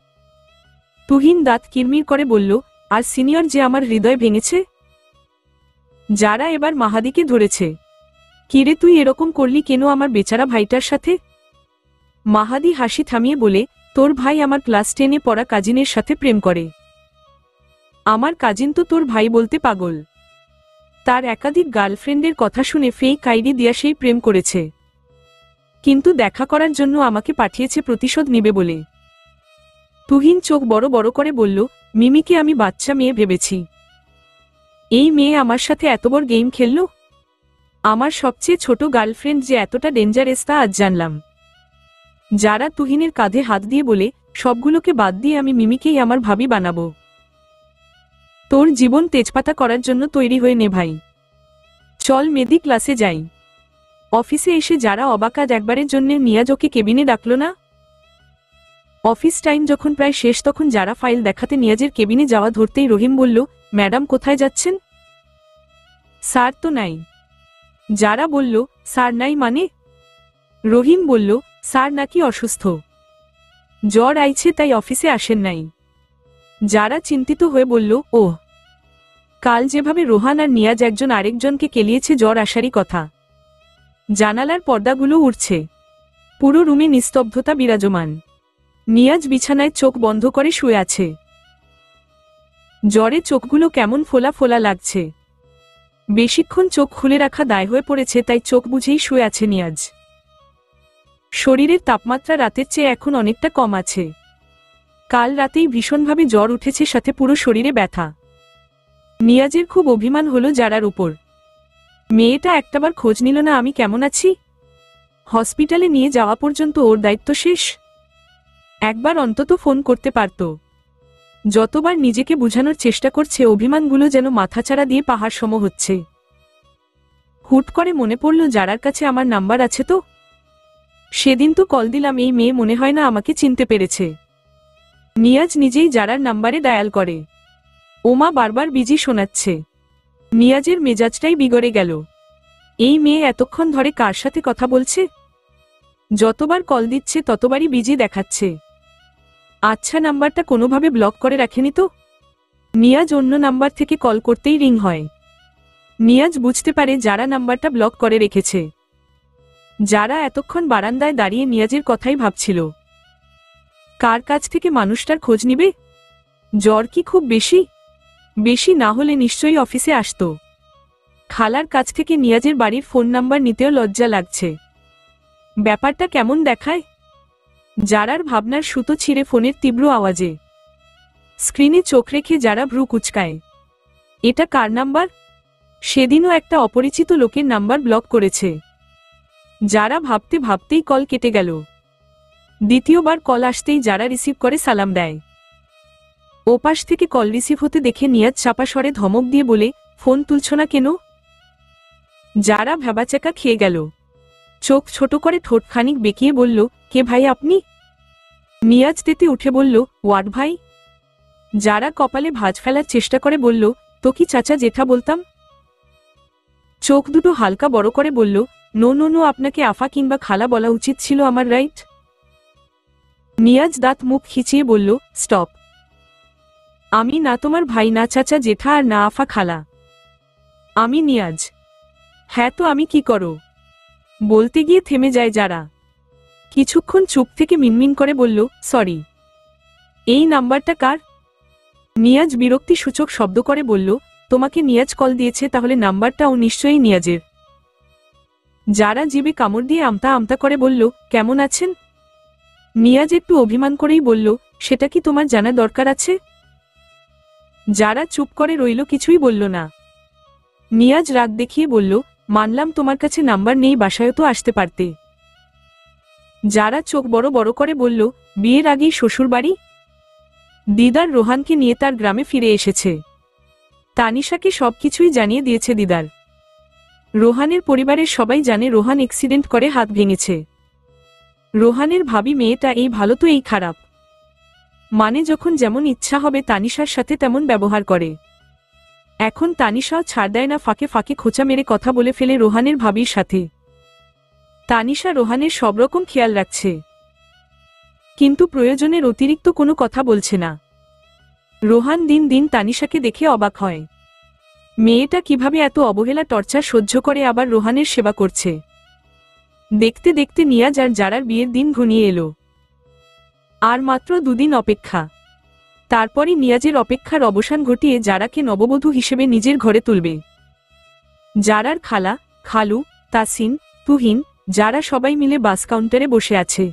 [SPEAKER 2] তুহিন দাঁত কিরমির করে বলল, আর সিনিয়র যে আমার হৃদয় ভেঙেছে। যারা এবার মাহাদিকে ধরেছে। কিরে তুই এরকম করলি কেন আমার বেচারা ভাইটার সাথে? মাহাদি হাসি থামিয়ে বলে, তোর ভাই আমার ক্লাস 10-এ পড়া কাজিনের সাথে প্রেম করে। আমার কাজিন তো তোর ভাই বলতে পাগল। তার একাধিক গার্লফ্রেন্ডের কথা শুনে ফেক আইডি দিয়া সেই প্রেম করেছে, কিন্তু দেখা করার জন্য আমাকে পাঠিয়েছে প্রতিশোধ নিবে বলে। তুহিন চোখ বড় বড় করে বলল, মিমিকে আমি বাচ্চা মেয়ে ভেবেছি, এই মেয়ে আমার সাথে এত বড় গেম খেলল। আমার সবচেয়ে ছোট গার্লফ্রেন্ড যে এতটা ডেঞ্জারাস তা আজ জানলাম। যারা তুহিনের কাঁধে হাত দিয়ে বলে, সবগুলোকে বাদ দিয়ে আমি মিমিকেই আমার ভাবি বানাবো। তোর জীবন তেজপাতা করার জন্য তৈরি হয়ে নে ভাই, চল মেদি ক্লাসে যাই। অফিসে এসে যারা অবাক, আজ একবারের জন্য নিয়াজ ওকে কেবিনে ডাকল না। অফিস টাইম যখন প্রায় শেষ তখন যারা ফাইল দেখাতে নিয়াজের কেবিনে যাওয়া ধরতেই রহিম বলল, ম্যাডাম কোথায় যাচ্ছেন? স্যার তো নাই। যারা বলল, স্যার নাই মানে? রহিম বলল, স্যার নাকি অসুস্থ, জ্বর আইছে তাই অফিসে আসেন নাই। যারা চিন্তিত হয়ে বলল, ওহ, কাল যেভাবে রোহান আর নিয়াজ একজন আরেকজনকে কেলিয়েছে জ্বর আসারই কথা। জানালার পর্দাগুলো উড়ছে, পুরো রুমে নিস্তব্ধতা বিরাজমান। নিয়াজ বিছানায় চোখ বন্ধ করে শুয়ে আছে। জ্বরে চোখগুলো কেমন ফোলা ফোলা লাগছে। বেশিক্ষণ চোখ খুলে রাখা দায় হয়ে পড়েছে, তাই চোখ বুঝেই শুয়ে আছে নিয়াজ। শরীরের তাপমাত্রা রাতের চেয়ে এখন অনেকটা কম আছে। কাল রাতেই ভীষণভাবে জ্বর উঠেছে, সাথে পুরো শরীরে ব্যথা। নিয়াজের খুব অভিমান হলো জারার উপর। মেয়েটা একটাবার খোঁজ নিল না আমি কেমন আছি। হসপিটালে নিয়ে যাওয়া পর্যন্ত ওর দায়িত্ব শেষ। একবার অন্তত ফোন করতে পারত। যতবার নিজেকে বোঝানোর চেষ্টা করছে, অভিমানগুলো যেন মাথাচাড়া দিয়ে পাহাড় সম হচ্ছে। হুট করে মনে পড়ল, জারার কাছে আমার নাম্বার আছে তো? সেদিন তো কল দিলাম, এই মেয়ে মনে হয় না আমাকে চিনতে পেরেছে। নিয়াজ নিজেই জারার নাম্বারে ডায়াল করে। ওমা বারবার বিজি শোনাচ্ছে। নিয়াজের মেজাজটাই বিগড়ে গেল। এই মেয়ে এতক্ষণ ধরে কার সাথে কথা বলছে? যতবার কল দিচ্ছে ততবারই বিজি দেখাচ্ছে। আচ্ছা, নাম্বারটা কোনোভাবে ব্লক করে রাখেনি তো? নিয়াজ অন্য নাম্বার থেকে কল করতেই রিং হয়। নিয়াজ বুঝতে পারে যারা নাম্বারটা ব্লক করে রেখেছে। যারা এতক্ষণ বারান্দায় দাঁড়িয়ে নিয়াজের কথাই ভাবছিল। কার কাছ থেকে মানুষটার খোঁজ নিবে? জ্বর কি খুব বেশি? বেশি না হলে নিশ্চয়ই অফিসে আসতো। খালার কাছ থেকে নিয়াজের বাড়ির ফোন নাম্বার নিতেও লজ্জা লাগছে। ব্যাপারটা কেমন দেখায়? জারার ভাবনার সুতো ছিঁড়ে ফোনের তীব্র আওয়াজে। স্ক্রিনে চোখ রেখে যারা ভ্রু কুচকায়। এটা কার নাম্বার? সেদিনও একটা অপরিচিত লোকের নাম্বার ব্লক করেছে। যারা ভাবতে ভাবতেই কল কেটে গেল। দ্বিতীয়বার কল আসতেই যারা রিসিভ করে সালাম দেয়। ওপাশ থেকে কল রিসিভ হতে দেখে নিয়াজ চাপা স্বরে ধমক দিয়ে বলে, ফোন তুলছ না কেন? যারা ভ্যাবাচাকা খেয়ে গেল। চোখ ছোট করে ঠোঁট খানিক বেঁকিয়ে বলল, কে ভাই আপনি? নিয়াজ তেতে উঠে বলল, ওয়াট ভাই। যারা কপালে ভাঁজ ফেলার চেষ্টা করে বলল, তো কি চাচা জেঠা বলতাম? চোখ দুটো হালকা বড় করে বলল, নো নো নো, আপনাকে আফা কিংবা খালা বলা উচিত ছিল আমার, রাইট? নিয়াজ দাঁত মুখ খিচিয়ে বলল, স্টপ। আমি না তোমার ভাই, না চাচা জেঠা, আর না আফা খালা। আমি নিয়াজ। হ্যাঁ তো আমি কি করো? বলতে গিয়ে থেমে যায় যারা। কিছুক্ষণ চুপ থেকে মিনমিন করে বলল, সরি। এই নাম্বারটা কার? নিয়াজ বিরক্তি সূচক শব্দ করে বলল, তোমাকে নিয়াজ কল দিয়েছে, তাহলে নাম্বারটাও নিশ্চয়ই নিয়াজের। যারা জিভে কামড় দিয়ে আমতা আমতা করে বলল, কেমন আছেন? নিয়াজ একটু অভিমান করেই বলল, সেটা কি তোমার জানা দরকার আছে? যারা চুপ করে রইল, কিছুই বলল না। নিয়াজ রাগ দেখিয়ে বলল, মানলাম তোমার কাছে নাম্বার নেই, বাসায়ও তো আসতে পারতে। যারা চোখ বড় বড় করে বলল, বিয়ের আগেই শ্বশুর বাড়ি? দিদার রোহানকে নিয়ে তার গ্রামে ফিরে এসেছে। তানিশাকে সবকিছুই জানিয়ে দিয়েছে দিদার। রোহানের পরিবারের সবাই জানে রোহান অ্যাক্সিডেন্ট করে হাত ভেঙেছে। রোহানের ভাবি মেয়েটা এই ভালো তো এই খারাপ, মানে যখন যেমন ইচ্ছা হবে তানিশার সাথে তেমন ব্যবহার করে। এখন তানিশাও ছাড় দেয় না, ফাঁকে ফাঁকে খোঁচা মেরে কথা বলে ফেলে রোহানের ভাবির সাথে। তানিশা রোহানের সব রকম খেয়াল রাখছে, কিন্তু প্রয়োজনের অতিরিক্ত কোনো কথা বলছে না। রোহান দিন দিন তানিশাকে দেখে অবাক হয়। মেয়েটা কিভাবে এত অবহেলা টর্চার সহ্য করে আবার রোহানের সেবা করছে। দেখতে দেখতে নিয়াজ আর জারার বিয়ের দিন ঘনিয়ে এলো। আর মাত্র দুদিন অপেক্ষা, তারপরই নিয়াজের অপেক্ষার অবসান ঘটিয়ে জারাকে নববধূ হিসেবে নিজের ঘরে তুলবে। জারার খালা, খালু, তাসিন, তুহিন, যারা সবাই মিলে বাস কাউন্টারে বসে আছে।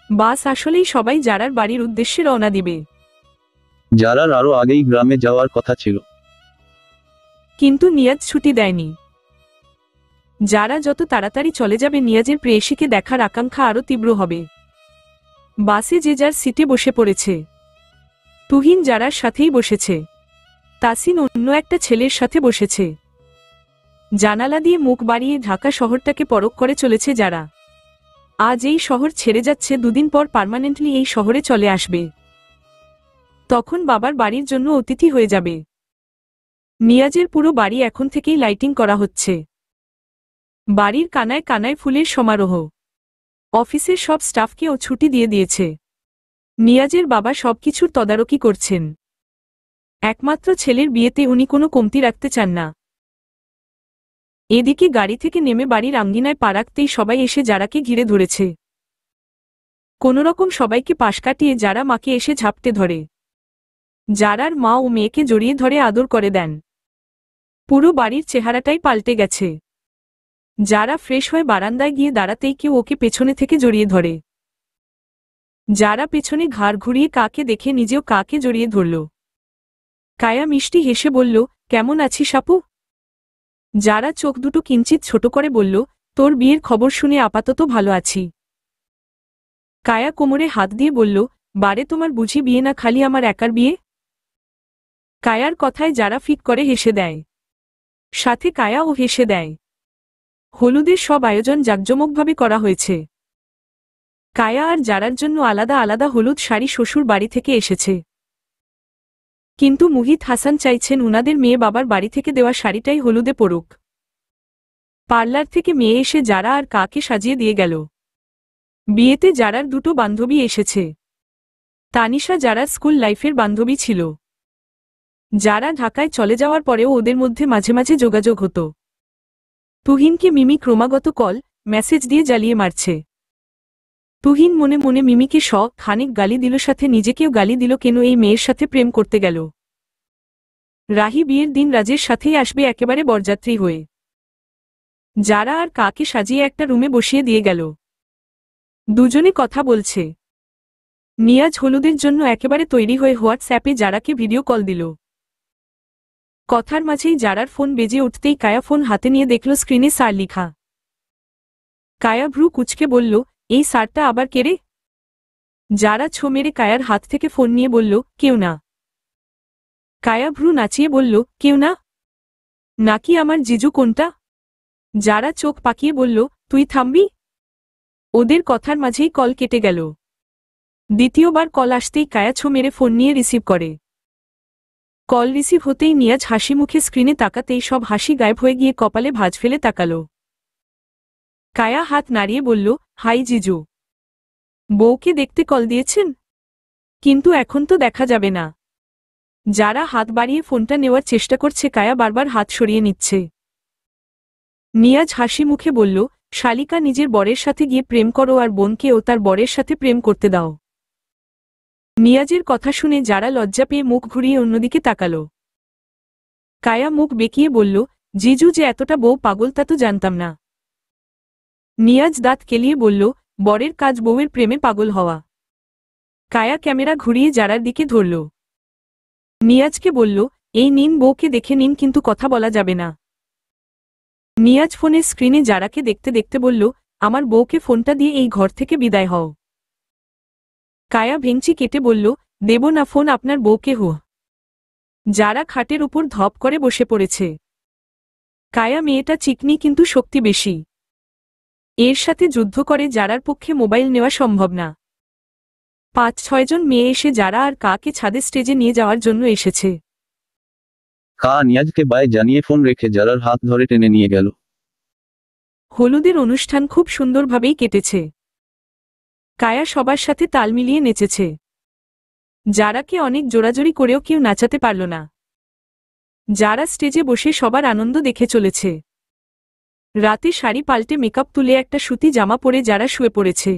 [SPEAKER 2] বাস আসলেই সবাই জারার বাড়ির উদ্দেশ্যে রওনা দিবে।
[SPEAKER 3] যারার আরো আগেই গ্রামে যাওয়ার কথা ছিল,
[SPEAKER 2] কিন্তু নিয়াজ ছুটি দেয়নি। যারা যত তাড়াতাড়ি চলে যাবে, নিয়াজের প্রেয়সীকে দেখার আকাঙ্ক্ষা আরো তীব্র হবে। বাসে যে যার সিটে বসে পড়েছে। তুহিন যারার সাথেই বসেছে। তাসিন অন্য একটা ছেলের সাথে বসেছে। জানালা দিয়ে মুখ বাড়িয়ে ঢাকা শহরটাকে পরখ করে চলেছে যারা। আজ এই শহর ছেড়ে যাচ্ছে, দুদিন পর পার্মানেন্টলি এই শহরে চলে আসবে। তখন বাবার বাড়ির জন্য অতিথি হয়ে যাবে। নিয়াজের পুরো বাড়ি এখন থেকেই লাইটিং করা হচ্ছে। বাড়ির কানায় কানায় ফুলের সমারোহ। অফিসের সব স্টাফকেও ছুটি দিয়ে দিয়েছে। নিয়াজের বাবা সবকিছুর তদারকি করছেন। একমাত্র ছেলের বিয়েতে উনি কোনো কমতি রাখতে চান না। এদিকে গাড়ি থেকে নেমে বাড়ির আঙ্গিনায় পা রাখতেই সবাই এসে যারাকে ঘিরে ধরেছে। কোনোরকম সবাইকে পাশ কাটিয়ে যারা মাকে এসে ঝাপটে ধরে। যারার মা ও মেয়েকে জড়িয়ে ধরে আদর করে দেন। পুরো বাড়ির চেহারাটাই পাল্টে গেছে। যারা ফ্রেশ হয়ে বারান্দায় গিয়ে দাঁড়াতেই কেউ ওকে পেছনে থেকে জড়িয়ে ধরে। যারা পেছনে ঘাড় ঘুরিয়ে কাকে দেখে নিজেও কাকে জড়িয়ে ধরল। কায়া মিষ্টি হেসে বলল, কেমন আছিস আপু? যারা চোখ দুটো কিঞ্চিত ছোট করে বলল, তোর বিয়ের খবর শুনে আপাতত ভালো আছি। কায়া কোমরে হাত দিয়ে বলল, বারে তোমার বুঝি বিয়ে না খালি আমার একার বিয়ে? কায়ার কথায় যারা ফিক করে হেসে দেয়। সাথে কায়াও হেসে দেয়। হলুদের সব আয়োজন জাঁকজমকভাবে করা হয়েছে। কায়া আর যারার জন্য আলাদা আলাদা হলুদ শাড়ি শ্বশুর বাড়ি থেকে এসেছে। কিন্তু মুহিত হাসান চাইছেন উনাদের মেয়ে বাবার বাড়ি থেকে দেওয়া শাড়িটাই হলুদে পড়ুক। পার্লার থেকে মেয়ে এসে যারা আর কাকে সাজিয়ে দিয়ে গেল। বিয়েতে যারার দুটো বান্ধবী এসেছে। তানিশা যারার স্কুল লাইফের বান্ধবী ছিল। যারা ঢাকায় চলে যাওয়ার পরেও ওদের মধ্যে মাঝে মাঝে যোগাযোগ হতো। তুহিনকে মিমি ক্রমাগত কল মেসেজ দিয়ে জ্বালিয়ে মারছে। তুহিন মনে মনে মিমিকে খানিক গালি দিল, সাথে নিজেকেও গালি দিল, কেন এই মেয়ের সাথে প্রেম করতে গেল। রাহি বিয়ের দিন রাজের সাথেই আসবে একেবারে বরযাত্রী হয়ে। যারা আর কাকে সাজিয়ে একটা রুমে বসিয়ে দিয়ে গেল। দুজনে কথা বলছে। নিয়াজ হলুদের জন্য একেবারে তৈরি হয়ে হোয়াটসঅ্যাপে যারাকে ভিডিও কল দিল। কথার মাঝেই যারার ফোন বেজে উঠতেই কায়া ফোন হাতে নিয়ে দেখল স্ক্রিনে স্যার লিখা। কায়া ভ্রু কুঁচকে বলল, এই স্যারটা আবার কে রে? যারা ছো মেরে কায়ার হাত থেকে ফোন নিয়ে বলল, কেউ না। কায়া ভ্রু নাচিয়ে বলল, কেউ না? নাকি আমার জিজু কোনটা? যারা চোখ পাকিয়ে বলল, তুই থামবি? ওদের কথার মাঝেই কল কেটে গেল। দ্বিতীয়বার কল আসতেই কায়া ছো মেরে ফোন নিয়ে রিসিভ করে। কল রিসিভ হতেই নিয়াজ হাসি মুখে স্ক্রিনে তাকাতেই সব হাসি গায়েব হয়ে গিয়ে কপালে ভাঁজ ফেলে তাকালো। কায়া হাত নাড়িয়ে বলল, হাই জিজু। বউকে দেখতে কল দিয়েছেন? কিন্তু এখন তো দেখা যাবে না। যারা হাত বাড়িয়ে ফোনটা নেওয়ার চেষ্টা করছে, কায়া বারবার হাত সরিয়ে নিচ্ছে। নিয়াজ হাসি মুখে বলল, শালিকা নিজের বরের সাথে গিয়ে প্রেম করো আর বোনকেও তার বরের সাথে প্রেম করতে দাও। নিয়াজের কথা শুনে যারা লজ্জা পেয়ে মুখ ঘুরিয়ে অন্যদিকে তাকালো। কায়া মুখ বেঁকিয়ে বলল, জিজু যে এতটা বউ পাগল তা তো জানতাম না। নিয়াজ দাঁত কেলিয়ে বলল, বরের কাজ বউয়ের প্রেমে পাগল হওয়া। কায়া ক্যামেরা ঘুরিয়ে যারার দিকে ধরল। নিয়াজকে বলল, এই নিন বউকে দেখে নিন, কিন্তু কথা বলা যাবে না। নিয়াজ ফোনের স্ক্রিনে যারাকে দেখতে দেখতে বলল, আমার বউকে ফোনটা দিয়ে এই ঘর থেকে বিদায় হও। কায়া ভেঙচি কেটে বলল, দেব না ফোন আপনার বউকে। যারা খাটের উপর ধপ করে বসে পড়েছে। কায়া মেয়েটা চিকনি কিন্তু শক্তি বেশি। এর সাথে যুদ্ধ করে যারার পক্ষে মোবাইল নেওয়া সম্ভব না। ৫-৬ জন মেয়ে এসে যারা আর কাকে ছাদে স্টেজে নিয়ে যাওয়ার জন্য এসেছে।
[SPEAKER 3] কা নিয়াজকে বাই জানিয়ে ফোন রেখে যারার হাত ধরে টেনে নিয়ে গেল।
[SPEAKER 2] হলুদের অনুষ্ঠান খুব সুন্দরভাবেই কেটেছে। কায়া সবার সাথে তাল মিলিয়ে নেচেছে। যারাকে অনেক জোরাজোরি করেও কেউ নাচাতে পারল না। যারা স্টেজে বসে সবার আনন্দ দেখে চলেছে। রাতে শাড়ি পাল্টে মেকআপ তুলে একটা সুতি জামা পরে যারা শুয়ে পড়েছে।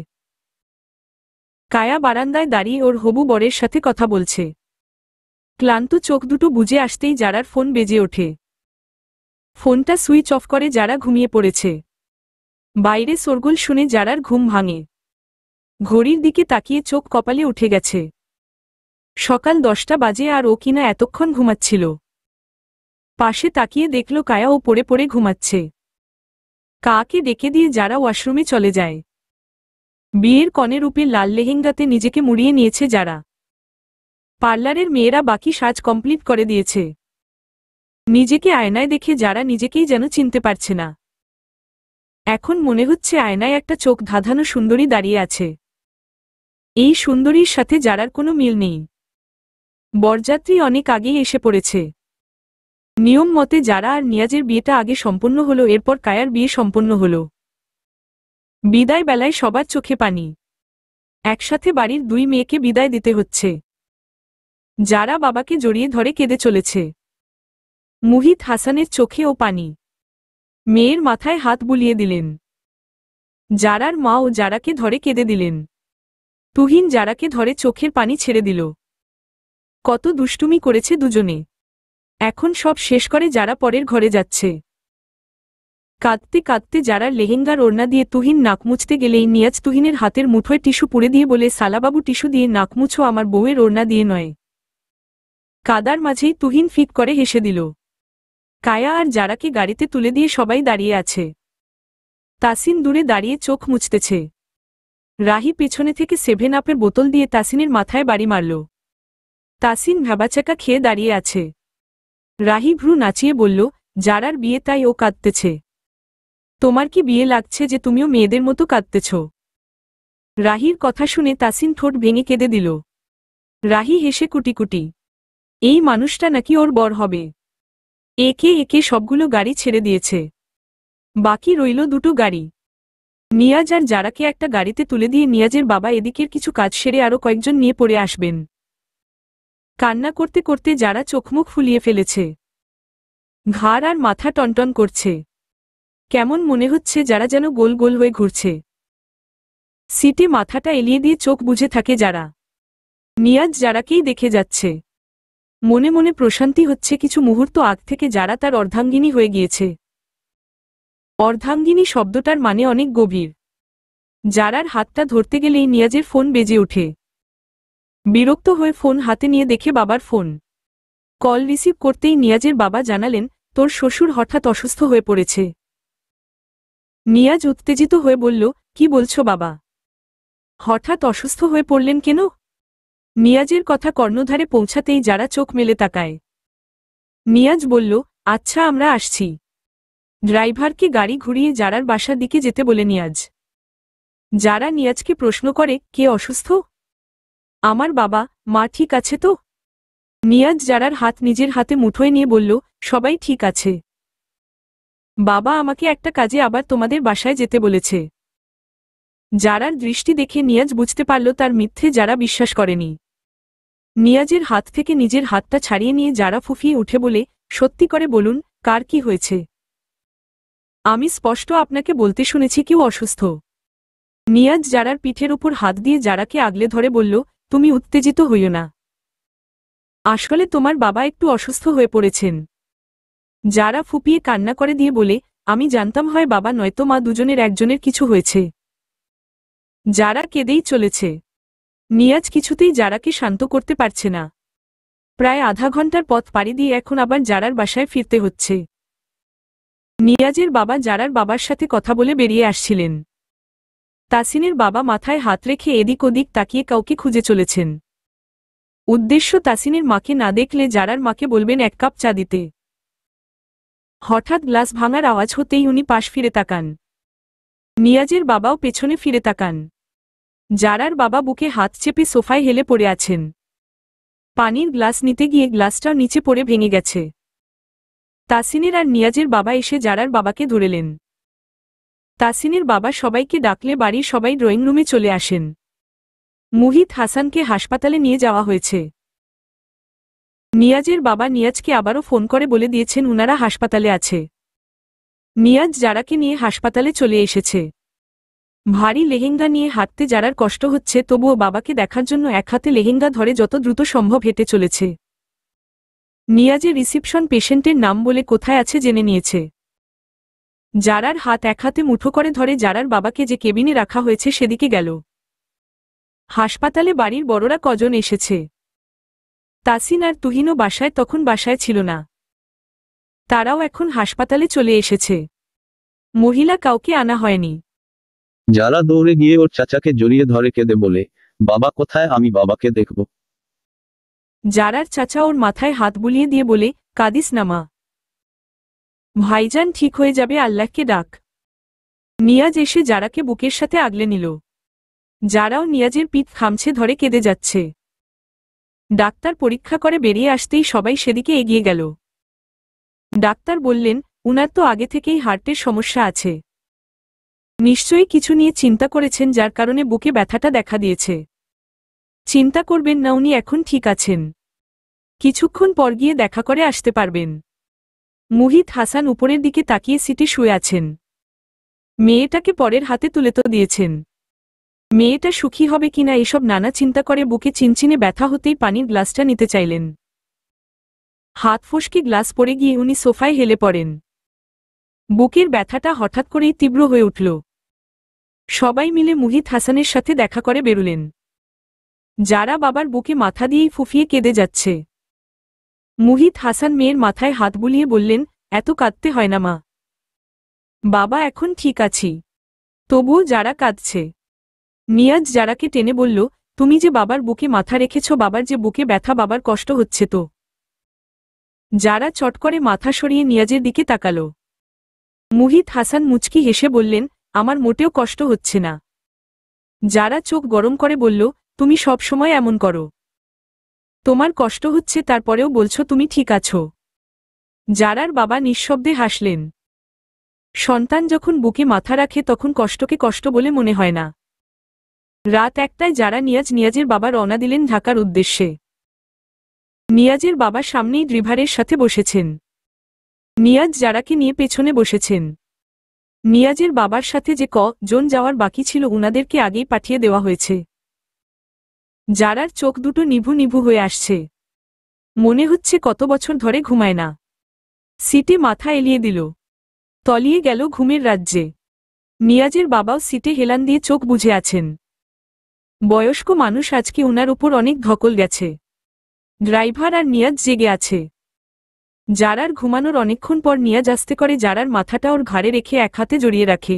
[SPEAKER 2] কায়া বারান্দায় দাঁড়িয়ে ওর হবু বরের সাথে কথা বলছে। ক্লান্ত চোখ দুটো বুজে আসতেই যারার ফোন বেজে ওঠে। ফোনটা সুইচ অফ করে যারা ঘুমিয়ে পড়েছে। বাইরে শোরগোল শুনে যারার ঘুম ভাঙে। ঘড়ির দিকে তাকিয়ে চোখ কপালে উঠে গেছে। সকাল 10টা বাজে আর ও কিনা এতক্ষণ ঘুমাচ্ছিল। পাশে তাকিয়ে দেখল কায়া ও পড়ে পড়ে ঘুমাচ্ছে। কাকে ডেকে দিয়ে যারা ওয়াশরুমে চলে যায়। বিয়ের কনে রূপে লাল লেহেঙ্গাতে নিজেকে মুড়িয়ে নিয়েছে যারা। পার্লারের মেয়েরা বাকি সাজ কমপ্লিট করে দিয়েছে। নিজেকে আয়নায় দেখে যারা নিজেকেই যেন চিনতে পারছে না। এখন মনে হচ্ছে আয়নায় একটা চোখ ধাঁধানো সুন্দরী দাঁড়িয়ে আছে। এই সুন্দরীর সাথে যারার কোনো মিল নেই। বরযাত্রী অনেক আগেই এসে পড়েছে। নিয়ম মতে যারা আর নিয়াজের বিয়েটা আগে সম্পন্ন হলো, এরপর কায়ার বিয়ে সম্পন্ন হলো। বিদায় বেলায় সবার চোখে পানি। একসাথে বাড়ির দুই মেয়েকে বিদায় দিতে হচ্ছে। যারা বাবাকে জড়িয়ে ধরে কেঁদে চলেছে। মুহিত হাসানের চোখেও পানি। মেয়ের মাথায় হাত বুলিয়ে দিলেন। যারার মাও যারাকে ধরে কেঁদে দিলেন। তুহিন যারাকে ধরে চোখের পানি ছেড়ে দিল। কত দুষ্টুমি করেছে দুজনে। এখন সব শেষ করে যারা পরের ঘরে যাচ্ছে। কাঁদতে কাঁদতে যারার লেহেঙ্গার ওড়না দিয়ে তুহিন নাক মুছতে গেলেই নিয়াজ তুহিনের হাতের মুঠোয় টিস্যু পুড়ে দিয়ে বলে, সালাবাবু টিস্যু দিয়ে নাক মুছো, আমার বউয়ের ওড়না দিয়ে নয়। কাদার মাঝেই তুহিন ফিক করে হেসে দিল। কায়া আর যারাকে গাড়িতে তুলে দিয়ে সবাই দাঁড়িয়ে আছে। তাসিন দূরে দাঁড়িয়ে চোখ মুছতেছে। রাহি পেছনে থেকে 7 আপের বোতল দিয়ে তাসিনের মাথায় বাড়ি মারল। তাসিন ভ্যাবাচাকা খেয়ে দাঁড়িয়ে আছে। রাহি ভ্রু নাচিয়ে বলল, যারার বিয়ে তাই ও কাঁদতেছে। তোমার কি বিয়ে লাগছে যে তুমিও মেয়েদের মতো কাঁদতেছ? রাহির কথা শুনে তাসিন ঠোঁট ভেঙে কেঁদে দিল। রাহি হেসে কুটি, এই মানুষটা নাকি ওর বর হবে। একে একে সবগুলো গাড়ি ছেড়ে দিয়েছে। বাকি রইল দুটো গাড়ি। নিয়াজ আর যারাকে একটা গাড়িতে তুলে দিয়ে নিয়াজের বাবা এদিকের কিছু কাজ সেরে আরও কয়েকজন নিয়ে পড়ে আসবেন। কান্না করতে করতে যারা চোখমুখ ফুলিয়ে ফেলেছে। ঘাড় আর মাথা টনটন করছে। কেমন মনে হচ্ছে যারা যেন গোল গোল হয়ে ঘুরছে। সিটে মাথাটা এলিয়ে দিয়ে চোখ বুজে থাকে যারা। নিয়াজ যারাকেই দেখে যাচ্ছে। মনে মনে প্রশান্তি হচ্ছে, কিছু মুহূর্ত আগ থেকে যারা তার অর্ধাঙ্গিনী হয়ে গিয়েছে। অর্ধাঙ্গিনী শব্দটার মানে অনেক গভীর। যারার হাতটা ধরতে গেলেই নিয়াজের ফোন বেজে ওঠে। বিরক্ত হয়ে ফোন হাতে নিয়ে দেখে বাবার ফোন। কল রিসিভ করতেই নিয়াজের বাবা জানালেন, তোর শ্বশুর হঠাৎ অসুস্থ হয়ে পড়েছে। নিয়াজ উত্তেজিত হয়ে বলল, কি বলছো বাবা? হঠাৎ অসুস্থ হয়ে পড়লেন কেন? নিয়াজের কথা কর্ণধারে পৌঁছাতেই যারা চোখ মেলে তাকায়। নিয়াজ বলল, আচ্ছা আমরা আসছি। ড্রাইভারকে গাড়ি ঘুরিয়ে যারার বাসার দিকে যেতে বলে নিয়াজ। যারা নিয়াজকে প্রশ্ন করে, কে অসুস্থ? আমার বাবা, মা ঠিক আছে তো? নিয়াজ যারার হাত নিজের হাতে মুঠোয় নিয়ে বলল, সবাই ঠিক আছে। বাবা আমাকে একটা কাজে আবার তোমাদের বাসায় যেতে বলেছে। যারার দৃষ্টি দেখে নিয়াজ বুঝতে পারল তার মিথ্যে যারা বিশ্বাস করেনি। নিয়াজের হাত থেকে নিজের হাতটা ছাড়িয়ে নিয়ে যারা ফুফিয়ে উঠে বলে, সত্যি করে বলুন, কার কি হয়েছে? আমি স্পষ্ট আপনাকে বলতে শুনেছি কেউ অসুস্থ। নিয়াজ যারার পিঠের উপর হাত দিয়ে যারাকে আগলে ধরে বলল, তুমি উত্তেজিত হইও না। আসলে তোমার বাবা একটু অসুস্থ হয়ে পড়েছেন। যারা ফুপিয়ে কান্না করে দিয়ে বলে, আমি জানতাম হয় বাবা নয়তো মা দুজনের একজনের কিছু হয়েছে। যারা কেঁদেই চলেছে। নিয়াজ কিছুতেই যারাকে শান্ত করতে পারছে না। প্রায় আধা ঘন্টার পথ পাড়ি দিয়ে এখন আবার যারার বাসায় ফিরতে হচ্ছে। নিয়াজের বাবা যারার বাবার সাথে কথা বলে বেরিয়ে আসছিলেন। তাসিনের বাবা মাথায় হাত রেখে এদিক ওদিক তাকিয়ে কাউকে খুঁজে চলেছেন। উদ্দেশ্য তাসিনের মাকে না দেখলে যারার মাকে বলবেন 1 কাপ চা দিতে। হঠাৎ গ্লাস ভাঙার আওয়াজ হতেই উনি পাশ ফিরে তাকান। নিয়াজের বাবাও পেছনে ফিরে তাকান। যারার বাবা বুকে হাত চেপে সোফায় হেলে পড়ে আছেন। পানির গ্লাস নিতে গিয়ে গ্লাসটাও নিচে পড়ে ভেঙে গেছে। তাসিনের আর নিয়াজের বাবা এসে যারার বাবাকে ধরেলেন। তাসিনের বাবা সবাইকে ডাকলে বাড়ির সবাই ড্রয়িং রুমে চলে আসেন। মুহিত হাসানকে হাসপাতালে নিয়ে যাওয়া হয়েছে। নিয়াজের বাবা নিয়াজকে আবারও ফোন করে বলে দিয়েছেন উনারা হাসপাতালে আছে। নিয়াজ যারাকে নিয়ে হাসপাতালে চলে এসেছে। ভারী লেহেঙ্গা নিয়ে হাঁটতে যারার কষ্ট হচ্ছে, তবুও বাবাকে দেখার জন্য এক হাতে লেহেঙ্গা ধরে যত দ্রুত সম্ভব হেঁটে চলেছে। নিয়াজের রিসিপশন পেশেন্টের নাম বলে কোথায় আছে জেনে নিয়েছে। যারার হাত এক হাতে মুঠো করে ধরে যারার বাবাকে যে কেবিনে রাখা হয়েছে সেদিকে গেল। হাসপাতালে বাড়ির বড়রা কজন এসেছে। তাসিন আর তুহিনও তখন বাসায় ছিল না। তারাও এখন হাসপাতালে চলে এসেছে। মহিলা কাউকে আনা হয়নি।
[SPEAKER 3] যারা দৌড়ে গিয়ে ওর চাচাকে জড়িয়ে ধরে কেঁদে বলে, বাবা কোথায়, আমি বাবাকে দেখব।
[SPEAKER 2] যারার চাচা ওর মাথায় হাত বুলিয়ে দিয়ে বলে, কাঁদিস না মা, ভাইজান ঠিক হয়ে যাবে, আল্লাহকে ডাক। নিয়াজ এসে যারাকে বুকের সাথে আগলে নিল। যারাও নিয়াজের পিঠ খামছে ধরে কেঁদে যাচ্ছে। ডাক্তার পরীক্ষা করে বেরিয়ে আসতেই সবাই সেদিকে এগিয়ে গেল। ডাক্তার বললেন, উনার তো আগে থেকেই হার্টের সমস্যা আছে। নিশ্চয়ই কিছু নিয়ে চিন্তা করেছেন যার কারণে বুকে ব্যথাটা দেখা দিয়েছে। চিন্তা করবেন না, উনি এখন ঠিক আছেন। কিছুক্ষণ পর গিয়ে দেখা করে আসতে পারবেন। মুহিত হাসান উপরের দিকে তাকিয়ে সিটে শুয়ে আছেন। মেয়েটাকে পরের হাতে তুলে তো দিয়েছেন। মেয়েটা সুখী হবে কিনা এসব নানা চিন্তা করে বুকে চিনচিনে ব্যথা হতেই পানির গ্লাসটা নিতে চাইলেন। হাত ফসকে গ্লাস পড়ে গিয়ে উনি সোফায় হেলে পড়েন। বুকের ব্যথাটা হঠাৎ করেই তীব্র হয়ে উঠল। সবাই মিলে মুহিত হাসানের সাথে দেখা করে বেরুলেন। যারা বাবার বুকে মাথা দিয়েই ফুফিয়ে কেঁদে যাচ্ছে। মুহিত হাসান মেয়ের মাথায় হাত বুলিয়ে বললেন, এত কাঁদতে হয় না মা, বাবা এখন ঠিক আছি। তবুও যারা কাঁদছে। নিয়াজ যারাকে টেনে বলল, তুমি যে বাবার বুকে মাথা রেখেছ, বাবার যে বুকে ব্যথা, বাবার কষ্ট হচ্ছে তো। যারা চট করে মাথা সরিয়ে নিয়াজের দিকে তাকাল। মুহিত হাসান মুচকি হেসে বললেন, আমার মোটেও কষ্ট হচ্ছে না। যারা চোখ গরম করে বলল, তুমি সব সময় এমন করো, তোমার কষ্ট হচ্ছে তারপরেও বলছো তুমি ঠিক আছো। যারার বাবা নিঃশব্দে হাসলেন। সন্তান যখন বুকে মাথা রাখে তখন কষ্টকে কষ্ট বলে মনে হয় না। রাত 1টায় যারা নিয়াজের বাবা রওনা দিলেন ঢাকার উদ্দেশ্যে। নিয়াজের বাবা সামনেই ড্রাইভারের সাথে বসেছেন। নিয়াজ যারাকে নিয়ে পেছনে বসেছেন। নিয়াজের বাবার সাথে যে জন যাওয়ার বাকি ছিল উনাদেরকে আগেই পাঠিয়ে দেওয়া হয়েছে। যারার চোখ দুটো নিভু নিভু হয়ে আসছে। মনে হচ্ছে কত বছর ধরে ঘুমায় না। সিটে মাথা এলিয়ে দিল। তলিয়ে গেল ঘুমের রাজ্যে। নিয়াজের বাবাও সিটে হেলান দিয়ে চোখ বুজে আছেন। বয়স্ক মানুষ, আজকে উনার উপর অনেক ধকল গেছে। ড্রাইভার আর নিয়াজ জেগে আছে। যারার ঘুমানোর অনেকক্ষণ পর নিয়াজ আস্তে করে যারার মাথাটা ওর ঘাড়ে রেখে এক হাতে জড়িয়ে রাখে।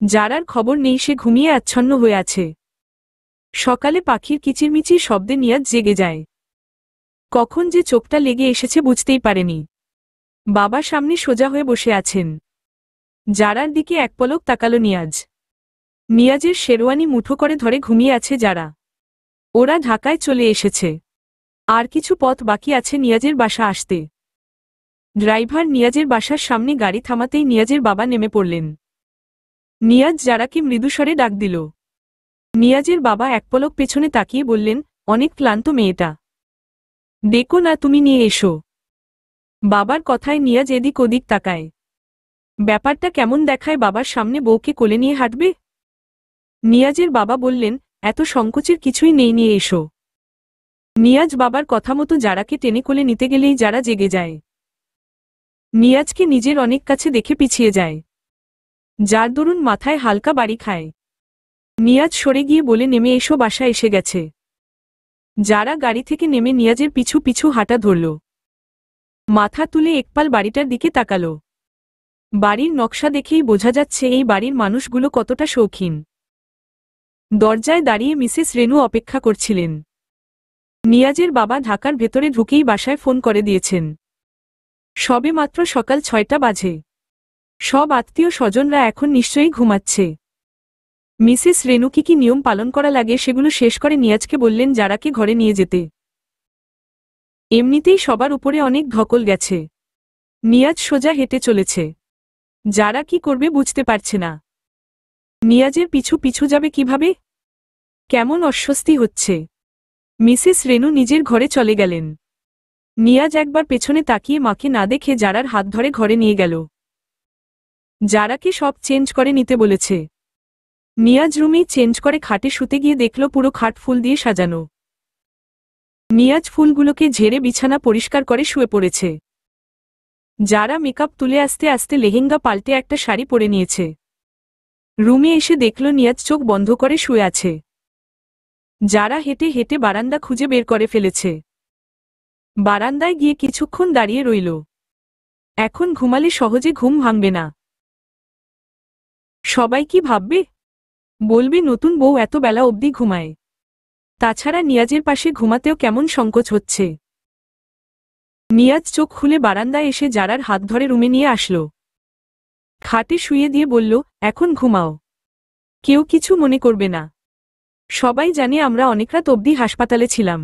[SPEAKER 2] যারার খবর নেই, সে ঘুমিয়ে আচ্ছন্ন হয়ে আছে। সকালে পাখির কিচিরমিচির শব্দে নিয়াজ জেগে যায়। কখন যে চোখটা লেগে এসেছে বুঝতেই পারেনি। বাবা সামনে সোজা হয়ে বসে আছেন। যারার দিকে এক পলক তাকালো নিয়াজ। নিয়াজের শেরওয়ানি মুঠো করে ধরে ঘুমিয়ে আছে যারা। ওরা ঢাকায় চলে এসেছে। আর কিছু পথ বাকি আছে নিয়াজের বাসা আসতে। ড্রাইভার নিয়াজের বাসার সামনে গাড়ি থামাতেই নিয়াজের বাবা নেমে পড়লেন। নিয়াজ যারাকে মৃদুস্বরে ডাক দিল। নিয়াজের বাবা এক পলক পেছনে তাকিয়ে বললেন, অনেক ক্লান্ত মেয়েটা, দেখো না তুমি নিয়ে এসো। বাবার কথায় নিয়াজ এদিক ওদিক তাকায়। ব্যাপারটা কেমন দেখায়, বাবার সামনে বউকে কোলে নিয়ে হাঁটবে। নিয়াজের বাবা বললেন, এত সংকোচের কিছুই নেই, নিয়ে এসো। নিয়াজ বাবার কথা মতো যারাকে টেনে কোলে নিতে গেলেই যারা জেগে যায়। নিয়াজকে নিজের অনেক কাছে দেখে পিছিয়ে যায়। যার দরুন মাথায় হালকা বাড়ি খায়। নিয়াজ সরে গিয়ে বলে, নেমে এসো, বাসা এসে গেছে। যারা গাড়ি থেকে নেমে নিয়াজের পিছু পিছু হাঁটা ধরল। মাথা তুলে একপাল বাড়িটার দিকে তাকাল। বাড়ির নকশা দেখেই বোঝা যাচ্ছে এই বাড়ির মানুষগুলো কতটা শৌখিন। দরজায় দাঁড়িয়ে মিসেস রেনু অপেক্ষা করছিলেন। নিয়াজের বাবা ঢাকার ভেতরে ঢুকেই বাসায় ফোন করে দিয়েছেন। সবেমাত্র সকাল 6টা বাজে। সব আত্মীয় স্বজনরা এখন নিশ্চয়ই ঘুমাচ্ছে। মিসেস রেনু কি নিয়ম পালন করা লাগে সেগুলো শেষ করে নিয়াজকে বললেন যারাকে ঘরে নিয়ে যেতে। এমনিতেই সবার উপরে অনেক ধকল গেছে। নিয়াজ সোজা হেঁটে চলেছে। যারা কি করবে বুঝতে পারছে না। নিয়াজের পিছু পিছু যাবে কিভাবে? কেমন অস্বস্তি হচ্ছে। মিসেস রেনু নিজের ঘরে চলে গেলেন। নিয়াজ একবার পেছনে তাকিয়ে মাকে না দেখে যারার হাত ধরে ঘরে নিয়ে গেল। যারাকে সব চেঞ্জ করে নিতে বলেছে। নিয়াজ রুমেই চেঞ্জ করে খাটে শুতে গিয়ে দেখল পুরো খাট ফুল দিয়ে সাজানো। নিয়াজ ফুলগুলোকে ঝেড়ে বিছানা পরিষ্কার করে শুয়ে পড়েছে। যারা মেকআপ তুলে আস্তে আস্তে লেহেঙ্গা পাল্টে একটা শাড়ি পরে নিয়েছে। রুমে এসে দেখল নিয়াজ চোখ বন্ধ করে শুয়ে আছে। যারা হেঁটে হেঁটে বারান্দা খুঁজে বের করে ফেলেছে। বারান্দায় গিয়ে কিছুক্ষণ দাঁড়িয়ে রইল। এখন ঘুমালে সহজে ঘুম ভাঙবে না। সবাই কি ভাববে? বলবে নতুন বউ এত বেলা অবধি ঘুমায়। তাছাড়া নিয়াজের পাশে ঘুমাতেও কেমন সংকোচ হচ্ছে। নিয়াজ চোখ খুলে বারান্দায় এসে যারার হাত ধরে রুমে নিয়ে আসলো। খাটে শুয়ে দিয়ে বলল, এখন ঘুমাও, কেউ কিছু মনে করবে না। সবাই জানে আমরা অনেক রাত অবধি হাসপাতালে ছিলাম।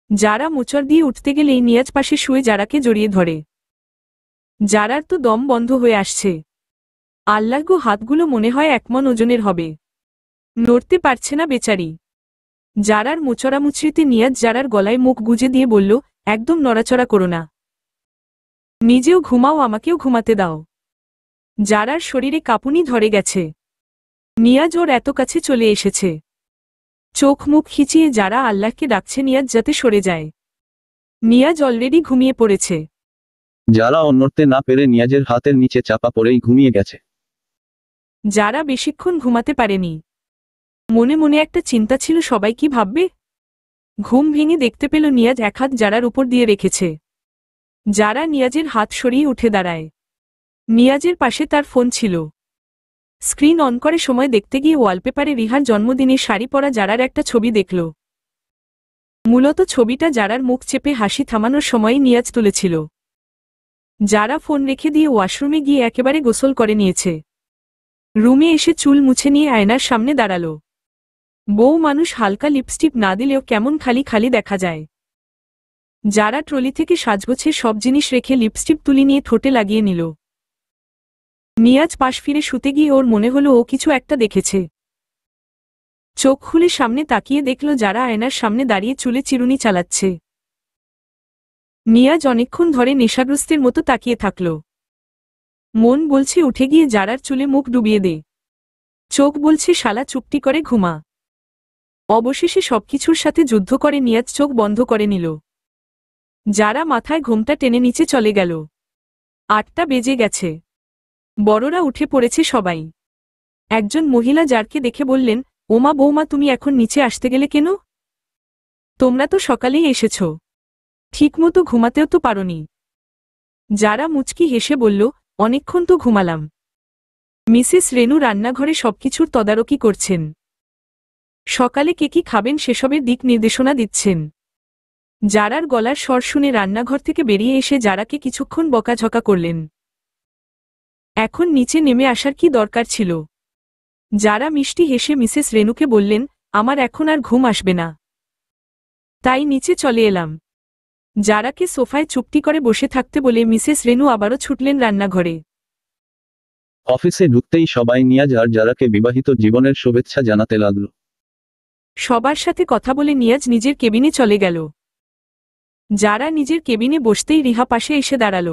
[SPEAKER 2] যারা মোচড় দিয়ে উঠতে গেলেই নিয়াজ পাশে শুয়ে যারাকে জড়িয়ে ধরে। যারার তো দম বন্ধ হয়ে আসছে। আল্লাহ গো, হাতগুলো মনে হয় 1 মণ ওজনের হবে। নড়তে পারছে না বেচারি। জারার মোচড়ামুচড়িতে নিয়াজ জারার গলায় মুখ গুজে দিয়ে বলল, একদম নড়াচড়া করো না। নিজেও ঘুমাও, আমাকেও ঘুমাতে দাও। জারার শরীরে কাঁপুনি ধরে গেছে। নিয়াজ ওর এত কাছে চলে এসেছে। চোখ মুখ খিচিয়ে যারা আল্লাহকে ডাকছে নিয়াজ যাতে সরে যায়। নিয়াজ অলরেডি ঘুমিয়ে পড়েছে।
[SPEAKER 3] যারা নড়তে না পেরে নিয়াজের হাতের নিচে চাপা পড়েই ঘুমিয়ে গেছে।
[SPEAKER 2] যারা বেশিক্ষণ ঘুমাতে পারেনি। মনে মনে একটা চিন্তা ছিল, সবাই কি ভাববে। ঘুম ভেঙে দেখতে পেল নিয়াজ এক হাত জারার উপর দিয়ে রেখেছে। যারা নিয়াজের হাত সরিয়ে উঠে দাঁড়ায়। নিয়াজের পাশে তার ফোন ছিল। স্ক্রিন অন করে সময় দেখতে গিয়ে ওয়ালপেপারে রিহার জন্মদিনে শাড়ি পরা জারার একটা ছবি দেখল। মূলত ছবিটা জারার মুখ চেপে হাসি থামানোর সময়ই নিয়াজ তুলেছিল। যারা ফোন রেখে দিয়ে ওয়াশরুমে গিয়ে একেবারে গোসল করে নিয়েছে। রুমে এসে চুল মুছে নিয়ে আয়নার সামনে দাঁড়ালো। বউ মানুষ হালকা লিপস্টিক না দিলেও কেমন খালি খালি দেখা যায়। যারা ট্রলি থেকে সাজগোছের সব জিনিস রেখে লিপস্টিক তুলি নিয়ে ঠোঁটে লাগিয়ে নিল। নিয়াজ পাশ ফিরে শুতে গিয়ে ওর মনে হলো ও কিছু একটা দেখেছে। চোখ খুলে সামনে তাকিয়ে দেখল যারা আয়নার সামনে দাঁড়িয়ে চুলে চিরুনি চালাচ্ছে। নিয়াজ অনেকক্ষণ ধরে নেশাগ্রস্তের মতো তাকিয়ে থাকল। মন বলছে উঠে গিয়ে জারার চুলে মুখ ডুবিয়ে দে। চোখ বলছে শালা চুপটি করে ঘুমা। অবশেষে সবকিছুর সাথে যুদ্ধ করে নিয়াজ চোখ বন্ধ করে নিল। যারা মাথায় ঘোমটা টেনে নিচে চলে গেল। 8টা বেজে গেছে। বড়রা উঠে পড়েছে সবাই। একজন মহিলা যারকে দেখে বললেন, ওমা বৌমা, তুমি এখন নিচে আসতে গেলে কেন? তোমরা তো সকালেই এসেছ, ঠিকমতো ঘুমাতেও তো পারোনি। যারা মুচকি হেসে বলল, অনেকক্ষণ তো ঘুমালাম। মিসেস রেনু রান্নাঘরে সবকিছুর তদারকি করছেন। সকালে কে কি খাবেন সেসবের দিক নির্দেশনা দিচ্ছেন। জারার গলার স্বর শুনে রান্নাঘর থেকে বেরিয়ে এসে জারাকে কিছুক্ষণ বকাঝকা করলেন। এখন নিচে নেমে আসার কি দরকার ছিল? যারা মিষ্টি হেসে মিসেস রেনুকে বললেন, আমার এখন আর ঘুম আসবে না, তাই নিচে চলে এলাম। যারাকে সোফায় চুপটি করে বসে থাকতে বলে মিসেস রেনু আবারও ছুটলেন রান্নাঘরে।
[SPEAKER 3] অফিসে ঢুকতেই সবাই নিয়াজ আর যারাকে বিবাহিত জীবনের শুভেচ্ছা জানাতে লাগল।
[SPEAKER 2] সবার সাথে কথা বলে নিয়াজ নিজের কেবিনে চলে গেল। যারা নিজের কেবিনে বসতেই রিহা পাশে এসে দাঁড়াল।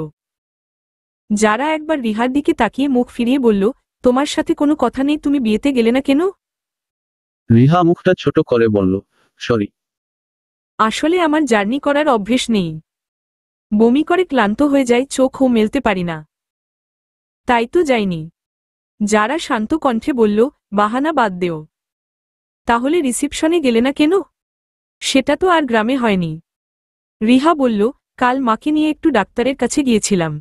[SPEAKER 2] যারা একবার রিহার দিকে তাকিয়ে মুখ ফিরিয়ে বলল, তোমার সাথে কোনো কথা নেই, তুমি বিয়েতে গেলে না কেন?
[SPEAKER 3] রিহা মুখটা ছোট করে বলল, সরি।
[SPEAKER 2] আসলে আমার জার্নি করার অভ্যেস নেই। বমি করে ক্লান্ত হয়ে যায়, চোখও মেলতে পারি না, তাই তো যাইনি। যারা শান্ত কণ্ঠে বলল, বাহানা বাদ দেও। তাহলে রিসিপশনে গেলে না কেন? সেটা তো আর গ্রামে হয়নি। রিহা বলল, কাল মাকে নিয়ে একটু ডাক্তারের কাছে গিয়েছিলাম।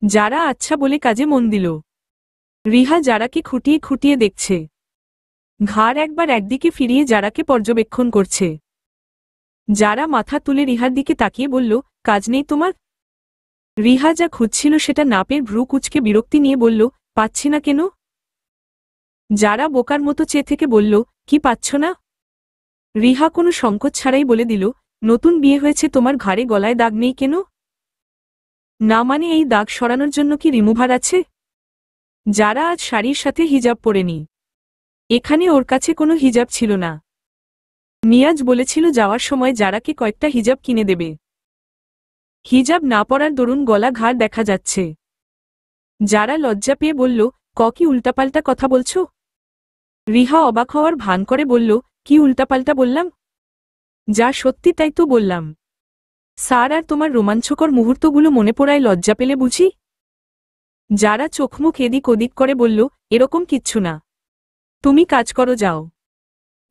[SPEAKER 2] যারা আচ্ছা বলে কাজে মন দিল। রিহা যারাকে খুঁটিয়ে খুঁটিয়ে দেখছে। ঘাড় একবার একদিকে ফিরিয়ে যারাকে পর্যবেক্ষণ করছে। যারা মাথা তুলে রিহার দিকে তাকিয়ে বলল, কাজ নেই তোমার? রিহা যা খুঁজছিল সেটা না পেয়ে ভ্রু কুঁচকে বিরক্তি নিয়ে বলল, পাচ্ছি না কেন? যারা বোকার মতো চেয়ে থেকে বলল, কি পাচ্ছ না? রিহা কোনো সংকোচ ছাড়াই বলে দিল, নতুন বিয়ে হয়েছে, তোমার ঘাড়ে গলায় দাগ নেই কেন? না মানে এই দাগ সরানোর জন্য কি রিমুভার আছে? যারা আজ শাড়ির সাথে হিজাব পরেনি। এখানে ওর কাছে কোনো হিজাব ছিল না। নিয়াজ বলেছিল যাওয়ার সময় যারাকে কয়েকটা হিজাব কিনে দেবে। হিজাব না পরার দরুন গলা ঘাড় দেখা যাচ্ছে। যারা লজ্জা পেয়ে বলল, কি উল্টাপাল্টা কথা বলছো? রিহা অবাক হওয়ার ভান করে বলল, কি উল্টাপাল্টা বললাম? যা সত্যি তাই তো বললাম। স্যার, আর তোমার রোমাঞ্চকর মুহূর্তগুলো মনে পড়ায় লজ্জা পেলে বুঝি? যারা চোখমুখ এদিক ওদিক করে বলল, এরকম কিচ্ছু না, তুমি কাজ করো, যাও।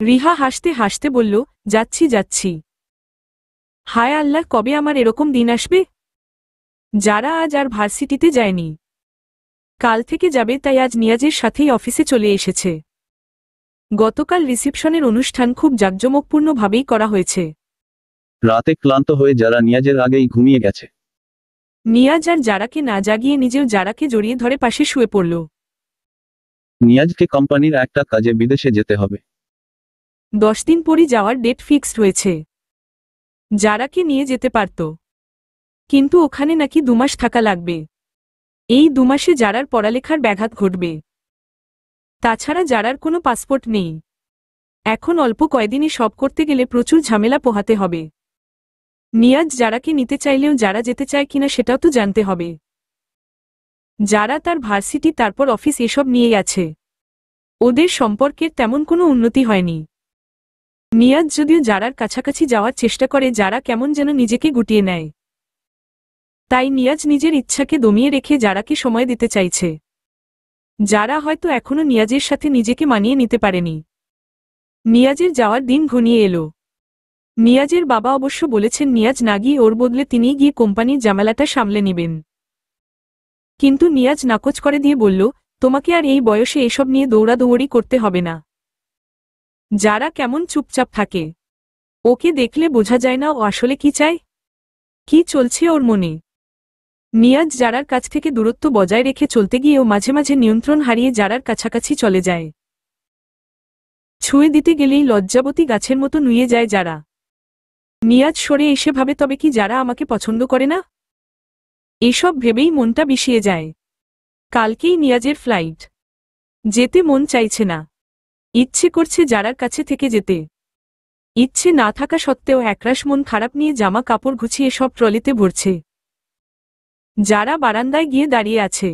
[SPEAKER 2] রিহা হাসতে হাসতে বলল, যাচ্ছি যাচ্ছি। হায় আল্লাহ, কবে আমার এরকম দিন আসবে? যারা আজ আর ভার্সিটিতে যায়নি, কাল থেকে যাবে, তাই আজ নিয়াজের সাথেই অফিসে চলে এসেছে। গতকাল রিসিপশনের অনুষ্ঠান খুব জাঁকজমকপূর্ণভাবেই করা হয়েছে।
[SPEAKER 3] রাতে ক্লান্ত হয়ে যারা নিয়াজের আগেই ঘুমিয়ে গেছে।
[SPEAKER 2] নিয়াজ আর যারাকে না জাগিয়ে নিজেও যারাকে জড়িয়ে ধরে পাশে শুয়ে পড়ল।
[SPEAKER 3] নিয়াজকে কোম্পানির একটা কাজে বিদেশে যেতে হবে।
[SPEAKER 2] 10 দিন পরই যাওয়ার ডেট ফিক্সড হয়েছে। যারাকে নিয়ে যেতে পারত, কিন্তু ওখানে নাকি 2 মাস থাকা লাগবে। এই 2 মাসে যারার পড়ালেখার ব্যাঘাত ঘটবে। তাছাড়া যারার কোনো পাসপোর্ট নেই। এখন অল্প কয়দিনই সব করতে গেলে প্রচুর ঝামেলা পোহাতে হবে। নিয়াজ যারাকে নিতে চাইলেও যারা যেতে চায় কিনা সেটাও তো জানতে হবে। যারা তার ভার্সিটি তারপর অফিস এসব নিয়েই আছে। ওদের সম্পর্কের তেমন কোনো উন্নতি হয়নি। নিয়াজ যদিও যারার কাছাকাছি যাওয়ার চেষ্টা করে, যারা কেমন যেন নিজেকে গুটিয়ে নেয়। তাই নিয়াজ নিজের ইচ্ছাকে দমিয়ে রেখে যারাকে সময় দিতে চাইছে। যারা হয়তো এখনো নিয়াজের সাথে নিজেকে মানিয়ে নিতে পারেনি। নিয়াজের যাওয়ার দিন ঘনিয়ে এলো। নিয়াজের বাবা অবশ্য বলেছেন নিয়াজ না গিয়ে ওর বদলে তিনিই গিয়ে কোম্পানির ঝামেলাটা সামলে নেবেন। কিন্তু নিয়াজ নাকচ করে দিয়ে বলল, তোমাকে আর এই বয়সে এসব নিয়ে দৌড়াদৌড়ি করতে হবে না। যারা কেমন চুপচাপ থাকে, ওকে দেখলে বোঝা যায় না ও আসলে কি চায়, কি চলছে ওর মনে। নিয়াজ যারার কাছ থেকে দূরত্ব বজায় রেখে চলতে গিয়েও মাঝে মাঝে নিয়ন্ত্রণ হারিয়ে যারার কাছাকাছি চলে যায়। ছুঁয়ে দিতে গেলেই লজ্জাবতী গাছের মতো নুয়ে যায় যারা। নিয়াজ সরে এসে ভাবে, তবে কি যারা আমাকে পছন্দ করে না? এসব ভেবেই মনটা বিষিয়ে যায়। কালকেই নিয়াজের ফ্লাইট। যেতে মন চাইছে না, ইচ্ছে করছে যারার কাছে থেকে যেতে। ইচ্ছে না থাকা সত্ত্বেও একরাশ মন খারাপ নিয়ে জামা কাপড় গুছিয়ে সব ট্রলিতে ভরছে। যারা বারান্দায় গিয়ে দাঁড়িয়ে আছে।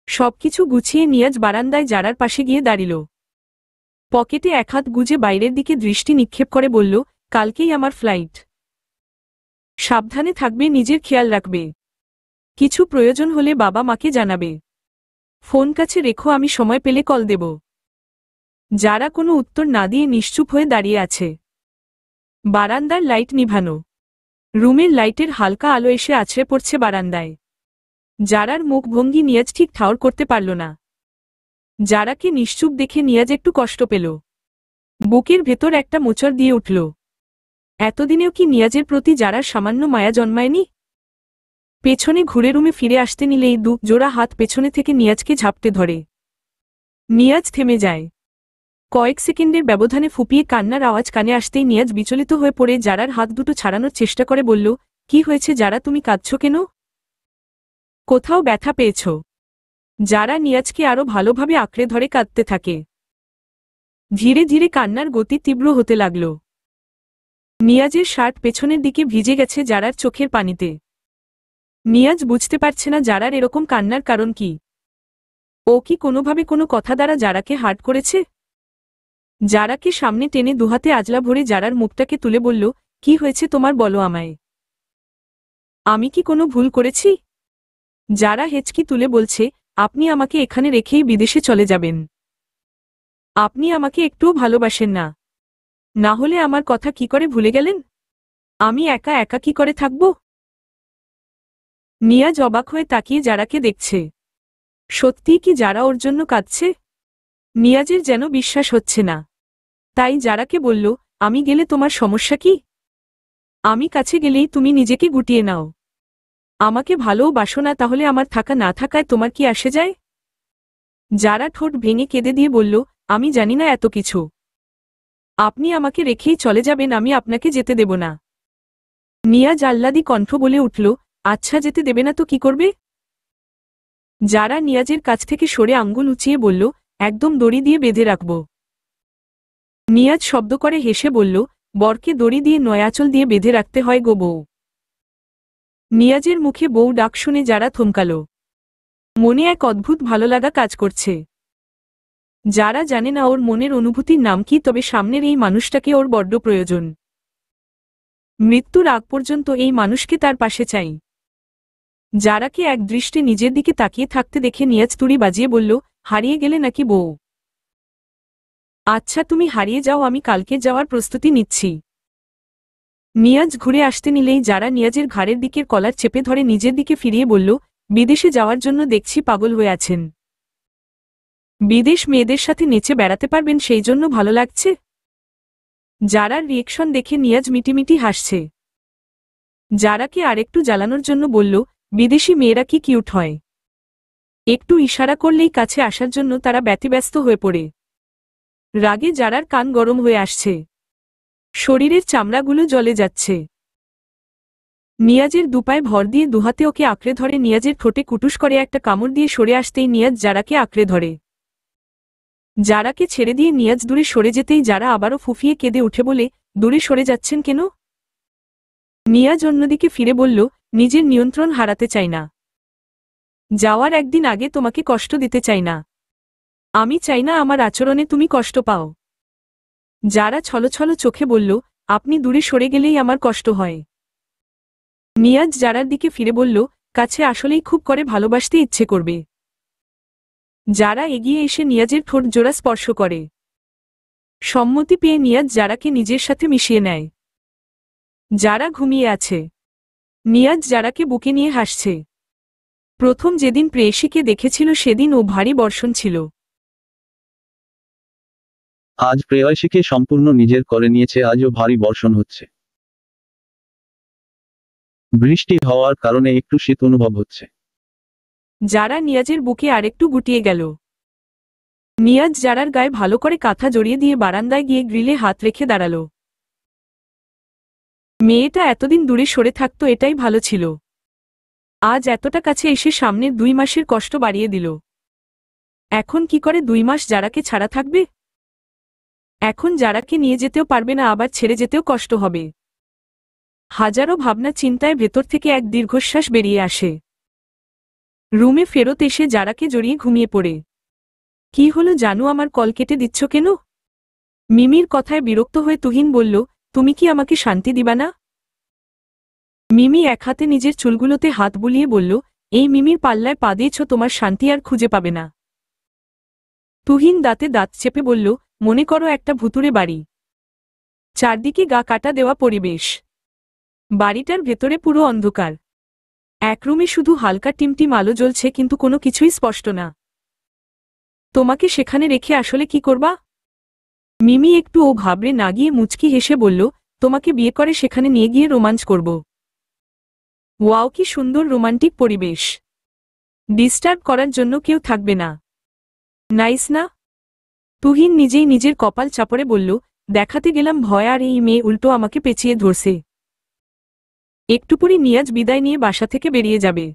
[SPEAKER 2] সবকিছু গুছিয়ে নিয়াজ বারান্দায় যারার পাশে গিয়ে দাঁড়িল। পকেটে এক হাত গুজে বাইরের দিকে দৃষ্টি নিক্ষেপ করে বলল, কালকেই আমার ফ্লাইট। সাবধানে থাকবে, নিজের খেয়াল রাখবে। কিছু প্রয়োজন হলে বাবা মাকে জানাবে। ফোন কাছে রেখো, আমি সময় পেলে কল দেব। যারা কোনো উত্তর না দিয়ে নিশ্চুপ হয়ে দাঁড়িয়ে আছে। বারান্দার লাইট নিভানো। রুমের লাইটের হালকা আলো এসে আছড়ে পড়ছে বারান্দায়। যারার মুখভঙ্গি নিয়াজ ঠিক ঠাউর করতে পারল না। যারাকে নিশ্চুপ দেখে নিয়াজ একটু কষ্ট পেল। বুকের ভেতর একটা মোচড় দিয়ে উঠল। এতদিনেও কি নিয়াজের প্রতি যারার সামান্য মায়া জন্মায়নি? পেছনে ঘুরে রুমে ফিরে আসতে নিলেই 2 জোড়া হাত পেছনে থেকে নিয়াজকে ঝাপটে ধরে। নিয়াজ থেমে যায়। কয়েক সেকেন্ডের ব্যবধানে ফুপিয়ে কান্নার আওয়াজ কানে আসতেই নিয়াজ বিচলিত হয়ে পড়ে যারার হাত দুটো ছাড়ানোর চেষ্টা করে বলল, কি হয়েছে যারা, তুমি কাঁদছ কেন? কোথাও ব্যথা পেয়েছ? যারা নিয়াজকে আরো ভালোভাবে আঁকড়ে ধরে কাঁদতে থাকে। ধীরে ধীরে কান্নার গতি তীব্র হতে লাগল। নিয়াজের শার্ট পেছনের দিকে ভিজে গেছে যারার চোখের পানিতে। নিয়াজ বুঝতে পারছে না যারার এরকম কান্নার কারণ কি। ও কি কোনোভাবে কোনো কথা দ্বারা যারাকে হার্ট করেছে? যারাকে সামনে টেনে দুহাতে আজলা ভরে যারার মুখটাকে তুলে বলল, কি হয়েছে তোমার, বলো আমায়। আমি কি কোনো ভুল করেছি? যারা হেঁচকি তুলে বলছে, আপনি আমাকে এখানে রেখেই বিদেশে চলে যাবেন। আপনি আমাকে একটুও ভালোবাসেন না। না হলে আমার কথা কি করে ভুলে গেলেন? আমি একা একা কি করে থাকব? নিয়াজ অবাক হয়ে তাকিয়ে যারাকে দেখছে। সত্যিই কি যারা ওর জন্য কাঁদছে? নিয়াজের যেন বিশ্বাস হচ্ছে না। তাই যারাকে বলল, আমি গেলে তোমার সমস্যা কি? আমি কাছে গেলেই তুমি নিজেকে গুটিয়ে নাও। আমাকে ভালোও বাসো না, তাহলে আমার থাকা না থাকায় তোমার কি আসে যায়? যারা ঠোঁট ভেঙে কেঁদে দিয়ে বলল, আমি জানি না এত কিছু। আপনি আমাকে রেখেই চলে যাবেন, আমি আপনাকে যেতে দেব না। নিয়াজ আহ্লাদি কণ্ঠ বলে উঠল, আচ্ছা যেতে দেবে না তো কি করবে? যারা নিয়াজের কাছ থেকে সরে আঙ্গুল উঁচিয়ে বলল, একদম দড়ি দিয়ে বেঁধে রাখব। নিয়াজ শব্দ করে হেসে বলল, বরকে দড়ি দিয়ে নয়, আঁচল দিয়ে বেঁধে রাখতে হয় গো বউ। নিয়াজের মুখে বউ ডাক শুনে যারা থমকাল। মনে এক অদ্ভুত ভালো লাগা কাজ করছে। যারা জানে না ওর মনের অনুভূতির নাম কি, তবে সামনের এই মানুষটাকে ওর বড্ড প্রয়োজন। মৃত্যুর আগ পর্যন্ত এই মানুষকে তার পাশে চাই। যারাকে এক দৃষ্টে নিজের দিকে তাকিয়ে থাকতে দেখে নিয়াজ তুড়ি বাজিয়ে বলল, হারিয়ে গেলে নাকি বউ? আচ্ছা তুমি হারিয়ে যাও, আমি কালকে যাওয়ার প্রস্তুতি নিচ্ছি। নিয়াজ ঘুরে আসতে নিলেই যারা নিয়াজের ঘাড়ের দিকের কলার চেপে ধরে নিজের দিকে ফিরিয়ে বলল, বিদেশে যাওয়ার জন্য দেখছি পাগল হয়ে আছেন। বিদেশ মেয়েদের সাথে নেচে বেড়াতে পারবেন সেই জন্য ভালো লাগছে? যারার রিয়েকশন দেখে নিয়াজ মিটিমিটি হাসছে। যারাকে আরেকটু জ্বালানোর জন্য বলল, বিদেশি মেয়েরা কি কিউট হয়। একটু ইশারা করলেই কাছে আসার জন্য তারা ব্যতিব্যস্ত হয়ে পড়ে। রাগে যারার কান গরম হয়ে আসছে। শরীরের চামড়াগুলো জ্বলে যাচ্ছে। নিয়াজের দুপায়ে ভর দিয়ে দুহাতে ওকে আঁকড়ে ধরে নিয়াজের ঠোঁটে কুটুস করে একটা কামড় দিয়ে সরে আসতেই নিয়াজ জারাকে আঁকড়ে ধরে। জারাকে ছেড়ে দিয়ে নিয়াজ দূরে সরে যেতেই জারা আবারও ফুফিয়ে কেঁদে উঠে বলে, দূরে সরে যাচ্ছেন কেন? নিয়াজ অন্যদিকে ফিরে বলল, নিজের নিয়ন্ত্রণ হারাতে চাই না। যাওয়ার একদিন আগে তোমাকে কষ্ট দিতে চাই না। আমি চাই না আমার আচরণে তুমি কষ্ট পাও। যারা ছলছল চোখে বলল, আপনি দূরে সরে গেলেই আমার কষ্ট হয়। নিয়াজ জারার দিকে ফিরে বলল, কাছে আসলেই খুব করে ভালোবাসতে ইচ্ছে করবে। যারা এগিয়ে এসে নিয়াজের ঠোঁট জোড়া স্পর্শ করে। সম্মতি পেয়ে নিয়াজ জারাকে নিজের সাথে মিশিয়ে নেয়। যারা ঘুমিয়ে আছে। নিয়াজ জারাকে বুকে নিয়ে হাসছে। প্রথম যেদিন প্রেয়সীকে দেখেছিল সেদিন ও ভারী বর্ষণ ছিল।
[SPEAKER 3] আজ প্রেয়সীকে সম্পূর্ণ নিজের করে নিয়েছে, আজও ভারী বর্ষণ হচ্ছে। বৃষ্টি হওয়ার কারণে একটু শীত অনুভব হচ্ছে।
[SPEAKER 2] যারা নিয়াজের বুকে আরেকটু গুটিয়ে গেল। নিয়াজ জারার গায়ে ভালো করে কাঁথা জড়িয়ে দিয়ে বারান্দায় গিয়ে গ্রিলে হাত রেখে দাঁড়াল। মেয়েটা এতদিন দূরে সরে থাকত, এটাই ভালো ছিল। আজ এতটা কাছে এসে সামনের 2 মাসের কষ্ট বাড়িয়ে দিল। এখন কি করে 2 মাস জারাকে ছাড়া থাকবে? এখন জারাকে নিয়ে যেতেও পারবে না, আবার ছেড়ে যেতেও কষ্ট হবে। হাজারো ভাবনা চিন্তায় ভেতর থেকে এক দীর্ঘশ্বাস বেরিয়ে আসে। রুমে ফেরত এসে জারাকে জড়িয়ে ঘুমিয়ে পড়ে। কি হলো জানু, আমার কল কেটে দিচ্ছ কেন? মিমির কথায় বিরক্ত হয়ে তুহিন বলল, তুমি কি আমাকে শান্তি দিবা না? মিমি এক হাতে নিজের চুলগুলোতে হাত বুলিয়ে বলল, এই মিমির পাল্লায় পা দিয়েছ, তোমার শান্তি আর খুঁজে পাবে না। তুহিন দাঁতে দাঁত চেপে বলল, মনে করো একটা ভুতুড়ে বাড়ি। চারদিকে গা কাটা দেওয়া পরিবেশ। বাড়িটার ভেতরে পুরো অন্ধকার। এক রুমে শুধু হালকা টিমটিম আলো জ্বলছে, কিন্তু কোনো কিছুই স্পষ্ট না। তোমাকে সেখানে রেখে আসলে কি করবা? মিমি একটু ও ভাবরে না গিয়ে মুচকি হেসে বলল, তোমাকে বিয়ে করে সেখানে নিয়ে গিয়ে রোমাঞ্চ করব। ওয়াও, কি সুন্দর রোমান্টিক পরিবেশ। ডিস্টার্ব করার জন্য কেউ থাকবে না। নাইস না? তুহিন নিজেই নিজের কপাল চাপড়ে বলল, দেখাতে গেলাম ভয়, আর এই মেয়ে উল্টো আমাকে পেঁচিয়ে ধরছে। একটু পরই নিয়াজ বিদায় নিয়ে বাসা থেকে বেরিয়ে যাবে।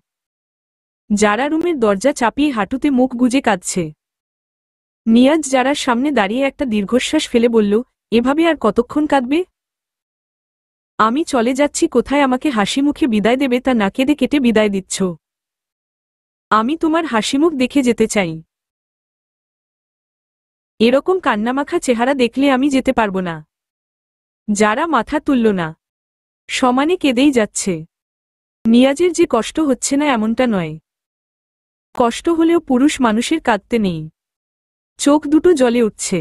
[SPEAKER 2] যারা রুমের দরজা চাপিয়ে হাঁটুতে মুখ গুজে কাঁদছে। নিয়াজ যারার সামনে দাঁড়িয়ে একটা দীর্ঘশ্বাস ফেলে বলল, এভাবে আর কতক্ষণ কাঁদবে? আমি চলে যাচ্ছি, কোথায় আমাকে হাসি মুখে বিদায় দেবে তা না কেঁদে কেটে বিদায় দিচ্ছ। আমি তোমার হাসিমুখ দেখে যেতে চাই। এরকম কান্নামাখা চেহারা দেখলে আমি যেতে পারবো না। যারা মাথা তুলল না, সমানে কেঁদেই যাচ্ছে। নিয়াজের যে কষ্ট হচ্ছে না এমনটা নয়। কষ্ট হলেও পুরুষ মানুষের কাঁদতে নেই। চোখ দুটো জ্বলে উঠছে।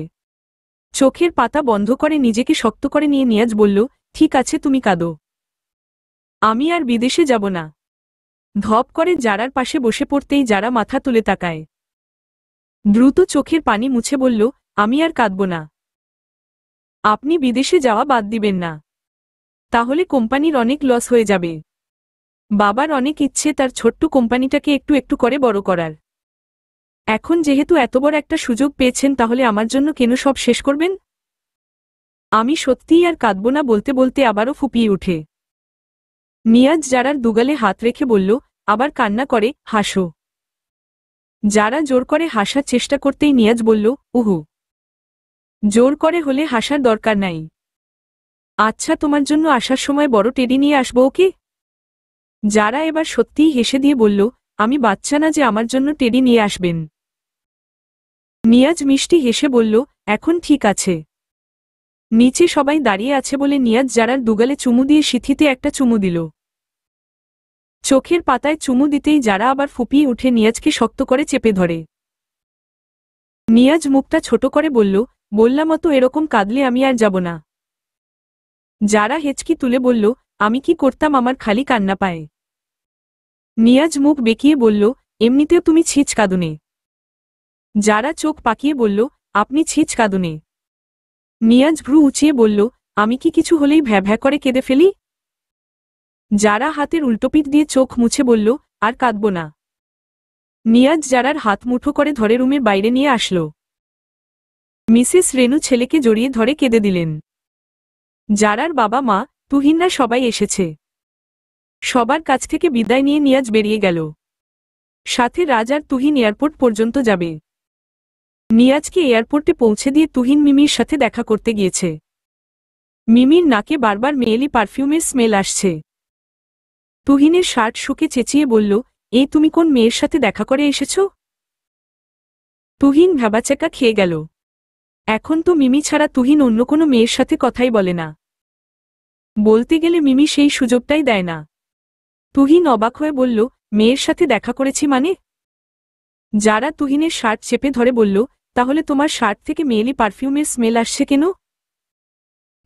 [SPEAKER 2] চোখের পাতা বন্ধ করে নিজেকে শক্ত করে নিয়ে নিয়াজ বলল, ঠিক আছে তুমি কাঁদো। আমি আর বিদেশে যাব না। ধপ করে জারার পাশে বসে পড়তেই যারা মাথা তুলে তাকায়। দ্রুত চোখের পানি মুছে বলল, আমি আর কাঁদব না। আপনি বিদেশে যাওয়া বাদ দিবেন না। তাহলে কোম্পানির অনেক লস হয়ে যাবে। বাবার অনেক ইচ্ছে তার ছোট্ট কোম্পানিটাকে একটু একটু করে বড় করার। এখন যেহেতু এত বড় একটা সুযোগ পেয়েছেন, তাহলে আমার জন্য কেন সব শেষ করবেন? আমি সত্যিই আর কাঁদব না বলতে বলতে আবারও ফুপিয়ে উঠে। নিয়াজ জারার দুগালে হাত রেখে বলল, আবার কান্না করে, হাসো। যারা জোর করে হাসার চেষ্টা করতেই নিয়াজ বলল, উহু। জোর করে হলে হাসার দরকার নাই। আচ্ছা, তোমার জন্য আসার সময় বড় টেডি নিয়ে আসবো ওকে? যারা এবার সত্যিই হেসে দিয়ে বলল, আমি বাচ্চা না যে আমার জন্য টেডি নিয়ে আসবেন। নিয়াজ মিষ্টি হেসে বলল, এখন ঠিক আছে। নিচে সবাই দাঁড়িয়ে আছে বলে নিয়াজ জারার দুগালে চুমু দিয়ে সিথিতে একটা চুমু দিল। চোখের পাতায় চুমু দিতেই যারা আবার ফুপিয়ে উঠে নিয়াজকে শক্ত করে চেপে ধরে। নিয়াজ মুখটা ছোট করে বলল, বললাম তো এরকম কাঁদলে আমি আর যাব না। যারা হেঁচকি তুলে বলল, আমি কি করতাম, আমার খালি কান্না পায়। নিয়াজ মুখ বেঁকিয়ে বলল, এমনিতেও তুমি ছিচ কাঁদুনে। যারা চোখ পাকিয়ে বলল, আপনি ছিচ কাঁদুনে। নিয়াজ ভ্রু উঁচিয়ে বলল, আমি কি কিছু হলেই ভ্যাভ্যা করে কেঁদে ফেলি? যারা হাতের উল্টোপিঠ দিয়ে চোখ মুছে বলল, আর কাঁদব না। নিয়াজ যারার হাত মুঠো করে ধরে রুমের বাইরে নিয়ে আসলো। মিসেস রেনু ছেলেকে জড়িয়ে ধরে কেঁদে দিলেন। যারার বাবা মা, তুহিনরা সবাই এসেছে। সবার কাছ থেকে বিদায় নিয়ে নিয়াজ বেরিয়ে গেল। সাথে রাজ আর তুহিন এয়ারপোর্ট পর্যন্ত যাবে। নিয়াজকে এয়ারপোর্টে পৌঁছে দিয়ে তুহিন মিমির সাথে দেখা করতে গিয়েছে। মিমির নাকে বারবার মেয়েলি পারফিউমের স্মেল আসছে। তুহিনের শার্ট শুকে চেঁচিয়ে বলল, এই তুমি কোন মেয়ের সাথে দেখা করে এসেছ? তুহিন ভ্যাবাচ্যাকা খেয়ে গেল। এখন তো মিমি ছাড়া তুহিন অন্য কোনো মেয়ের সাথে কথাই বলে না। বলতে গেলে মিমি সেই সুযোগটাই দেয় না। তুহিন অবাক হয়ে বলল, মেয়ের সাথে দেখা করেছি মানে? যারা তুহিনের শার্ট চেপে ধরে বলল, তাহলে তোমার শার্ট থেকে মেয়েলি পারফিউমের স্মেল আসছে কেন?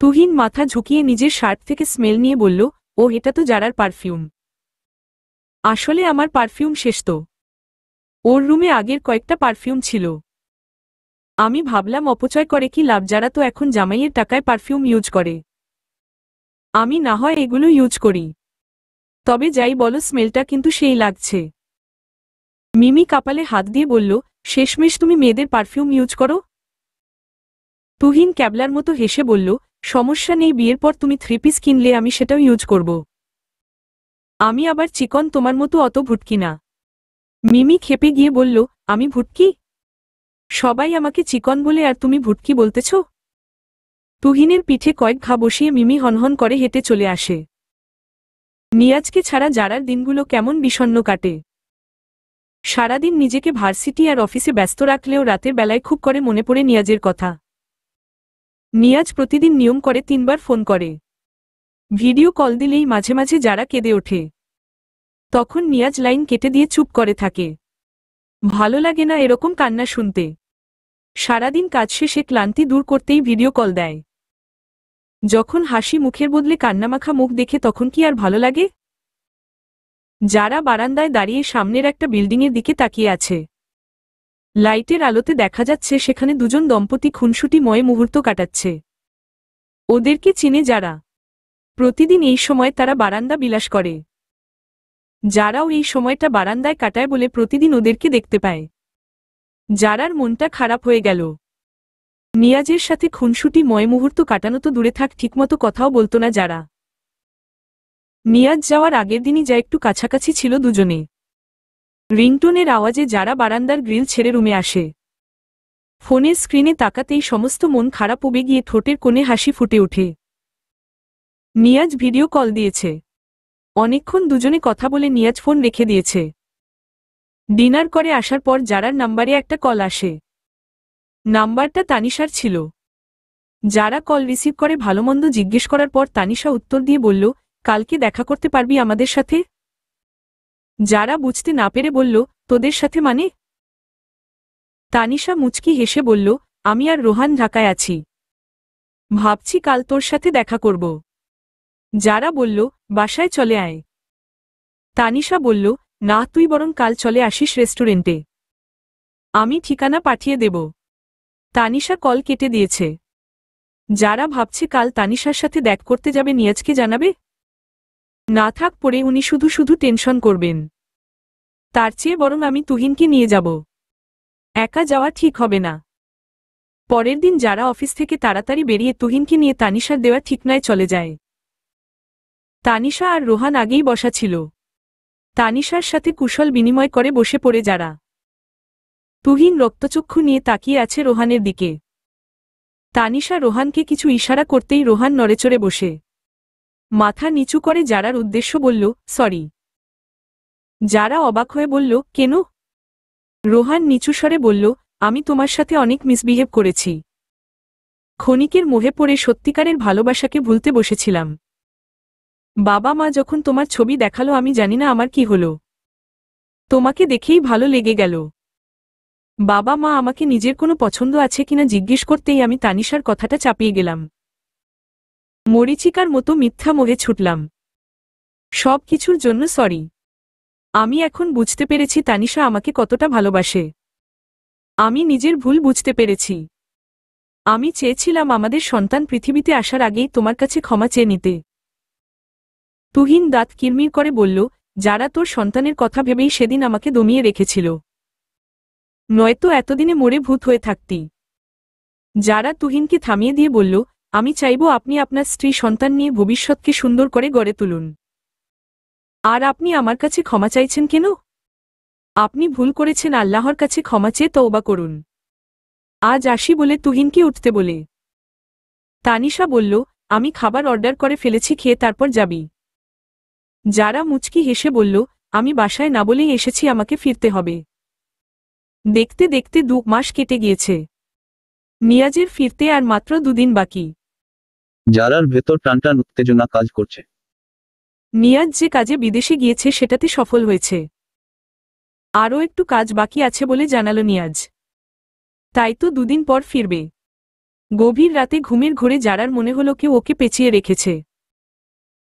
[SPEAKER 2] তুহিন মাথা ঝুঁকিয়ে নিজের শার্ট থেকে স্মেল নিয়ে বলল, ও এটা তো যারার পারফিউম। আসলে আমার পারফিউম শেষ তো। ওর রুমে আগের কয়েকটা পারফিউম ছিল। আমি ভাবলাম অপচয় করে কি লাভ, যারা তো এখন জামাইয়ের টাকায় পারফিউম ইউজ করে। আমি না হয় এগুলো ইউজ করি। তবে যাই বলো, স্মেলটা কিন্তু সেই লাগছে। মিমি কপালে হাত দিয়ে বলল, শেষমেশ তুমি মেয়েদের পারফিউম ইউজ করো? তুহিন ক্যাবলার মতো হেসে বলল, সমস্যা নেই, বিয়ের পর তুমি 3 পিস কিনলে আমি সেটাও ইউজ করব। আমি আবার চিকন, তোমার মতো অত ভুটকি না। মিমি খেপে গিয়ে বলল, আমি ভুটকি? সবাই আমাকে চিকন বলে আর তুমি ভুটকি বলতেছ? তুহিনের পিঠে কয়েক ঘা বসিয়ে মিমি হনহন করে হেঁটে চলে আসে। নিয়াজকে ছাড়া যারার দিনগুলো কেমন বিষণ্ণ কাটে। সারাদিন নিজেকে ভার্সিটি আর অফিসে ব্যস্ত রাখলেও রাতের বেলায় খুব করে মনে পড়ে নিয়াজের কথা। নিয়াজ প্রতিদিন নিয়ম করে 3 বার ফোন করে। ভিডিও কল দিলেই মাঝে মাঝে যারা কেঁদে ওঠে। তখন নিয়াজ লাইন কেটে দিয়ে চুপ করে থাকে। ভালো লাগে না এরকম কান্না শুনতে। সারাদিন কাজ শেষে ক্লান্তি দূর করতেই ভিডিও কল দেয়। যখন হাসি মুখের বদলে কান্নামাখা মুখ দেখে তখন কি আর ভালো লাগে? যারা বারান্দায় দাঁড়িয়ে সামনের একটা বিল্ডিংয়ের দিকে তাকিয়ে আছে। লাইটের আলোতে দেখা যাচ্ছে সেখানে দুজন দম্পতি খুনসুটিময় মুহূর্ত কাটাচ্ছে। ওদেরকে চিনে যারা। প্রতিদিন এই সময় তারা বারান্দা বিলাস করে। যারাও এই সময়টা বারান্দায় কাটায় বলে প্রতিদিন ওদেরকে দেখতে পায়। যারার মনটা খারাপ হয়ে গেল। নিয়াজের সাথে খুনসুটিময় মুহূর্ত কাটানো তো দূরে থাক, ঠিকমতো কথাও বলতো না যারা। নিয়াজ যাওয়ার আগের দিনই যা একটু কাছাকাছি ছিল দুজনে। রিংটোনের আওয়াজে যারা বারান্দার গ্রিল ছেড়ে রুমে আসে। ফোনের স্ক্রিনে তাকাতেই সমস্ত মন খারাপ উবে গিয়ে ঠোঁটের কোণে হাসি ফুটে ওঠে। নিয়াজ ভিডিও কল দিয়েছে। অনেকক্ষণ দুজনে কথা বলে নিয়াজ ফোন রেখে দিয়েছে। ডিনার করে আসার পর যারার নাম্বারে একটা কল আসে। নাম্বারটা তানিশার ছিল। যারা কল রিসিভ করে ভালোমন্দ জিজ্ঞেস করার পর তানিশা উত্তর দিয়ে বলল, কালকে দেখা করতে পারবি আমাদের সাথে? যারা বুঝতে না পেরে বলল, তোদের সাথে মানে? তানিশা মুচকি হেসে বলল, আমি আর রোহান ঢাকায় আছি। ভাবছি কাল তোর সাথে দেখা করব। যারা বলল, বাসায় চলে আয়। তানিশা বলল, না, তুই বরং কাল চলে আসিস রেস্টুরেন্টে। আমি ঠিকানা পাঠিয়ে দেব। তানিশা কল কেটে দিয়েছে। যারা ভাবছে কাল তানিশার সাথে দেখা করতে যাবে, নিয়াজকে জানাবে। না থাক, পরে উনি শুধু শুধু টেনশন করবেন। তার চেয়ে বরং আমি তুহিনকে নিয়ে যাব। একা যাওয়া ঠিক হবে না। পরের দিন যারা অফিস থেকে তাড়াতাড়ি বেরিয়ে তুহিনকে নিয়ে তানিশার দেওয়া ঠিকানায় চলে যায়। তানিশা আর রোহান আগেই বসা ছিল। তানিশার সাথে কুশল বিনিময় করে বসে পড়ে যারা। তুহিন রক্তচক্ষু নিয়ে তাকিয়ে আছে রোহানের দিকে। তানিশা রোহানকে কিছু ইশারা করতেই রোহান নড়েচড়ে বসে মাথা নিচু করে যারার উদ্দেশ্য বলল, সরি। যারা অবাক হয়ে বলল, কেন? রোহান নিচু স্বরে বলল, আমি তোমার সাথে অনেক মিসবিহেভ করেছি। ক্ষণিকের মোহে পড়ে সত্যিকারের ভালোবাসাকে ভুলতে বসেছিলাম। বাবা মা যখন তোমার ছবি দেখালো আমি জানি না আমার কি হলো। তোমাকে দেখেই ভালো লেগে গেল। বাবা মা আমাকে নিজের কোনো পছন্দ আছে কিনা জিজ্ঞেস করতেই আমি তানিশার কথাটা চাপিয়ে গেলাম। মরিচিকার মতো মিথ্যা মোহে ছুটলাম। সব কিছুর জন্য সরি। আমি এখন বুঝতে পেরেছি তানিশা আমাকে কতটা ভালোবাসে। আমি নিজের ভুল বুঝতে পেরেছি। আমি চেয়েছিলাম আমাদের সন্তান পৃথিবীতে আসার আগেই তোমার কাছে ক্ষমা চেয়ে নিতে। তুহিন দাঁত কিরমির করে বলল, যারা তোর সন্তানের কথা ভেবেই সেদিন আমাকে দমিয়ে রেখেছিল। নয়তো এতদিনে মরে ভূত হয়ে থাকতি। যারা তুহিনকে থামিয়ে দিয়ে বলল, আমি চাইব আপনি আপনার স্ত্রী সন্তান নিয়ে ভবিষ্যৎকে সুন্দর করে গড়ে তুলুন। আর আপনি আমার কাছে ক্ষমা চাইছেন কেন? আপনি ভুল করেছেন, আল্লাহর কাছে ক্ষমা চেয়ে তওবা করুন। আজ আসি বলে তুহিনকে উঠতে বলে। তানিশা বলল, আমি খাবার অর্ডার করে ফেলেছি, খেয়ে তারপর যাবি। যারা মুচকি হেসে বলল, আমি বাসায় না বলেই এসেছি, আমাকে ফিরতে হবে। দেখতে দেখতে 2 মাস কেটে গিয়েছে। নিয়াজের ফিরতে আর মাত্র 2 দিন বাকি।
[SPEAKER 3] যারার ভেতর টানটান উত্তেজনা কাজ করছে।
[SPEAKER 2] নিয়াজ যে কাজে বিদেশে গিয়েছে সেটাতে সফল হয়েছে। আরও একটু কাজ বাকি আছে বলে জানালো নিয়াজ। তাই তো 2 দিন পর ফিরবে। গভীর রাতে ঘুমের ঘোরে যারার মনে হলো কেউ ওকে পেঁচিয়ে রেখেছে।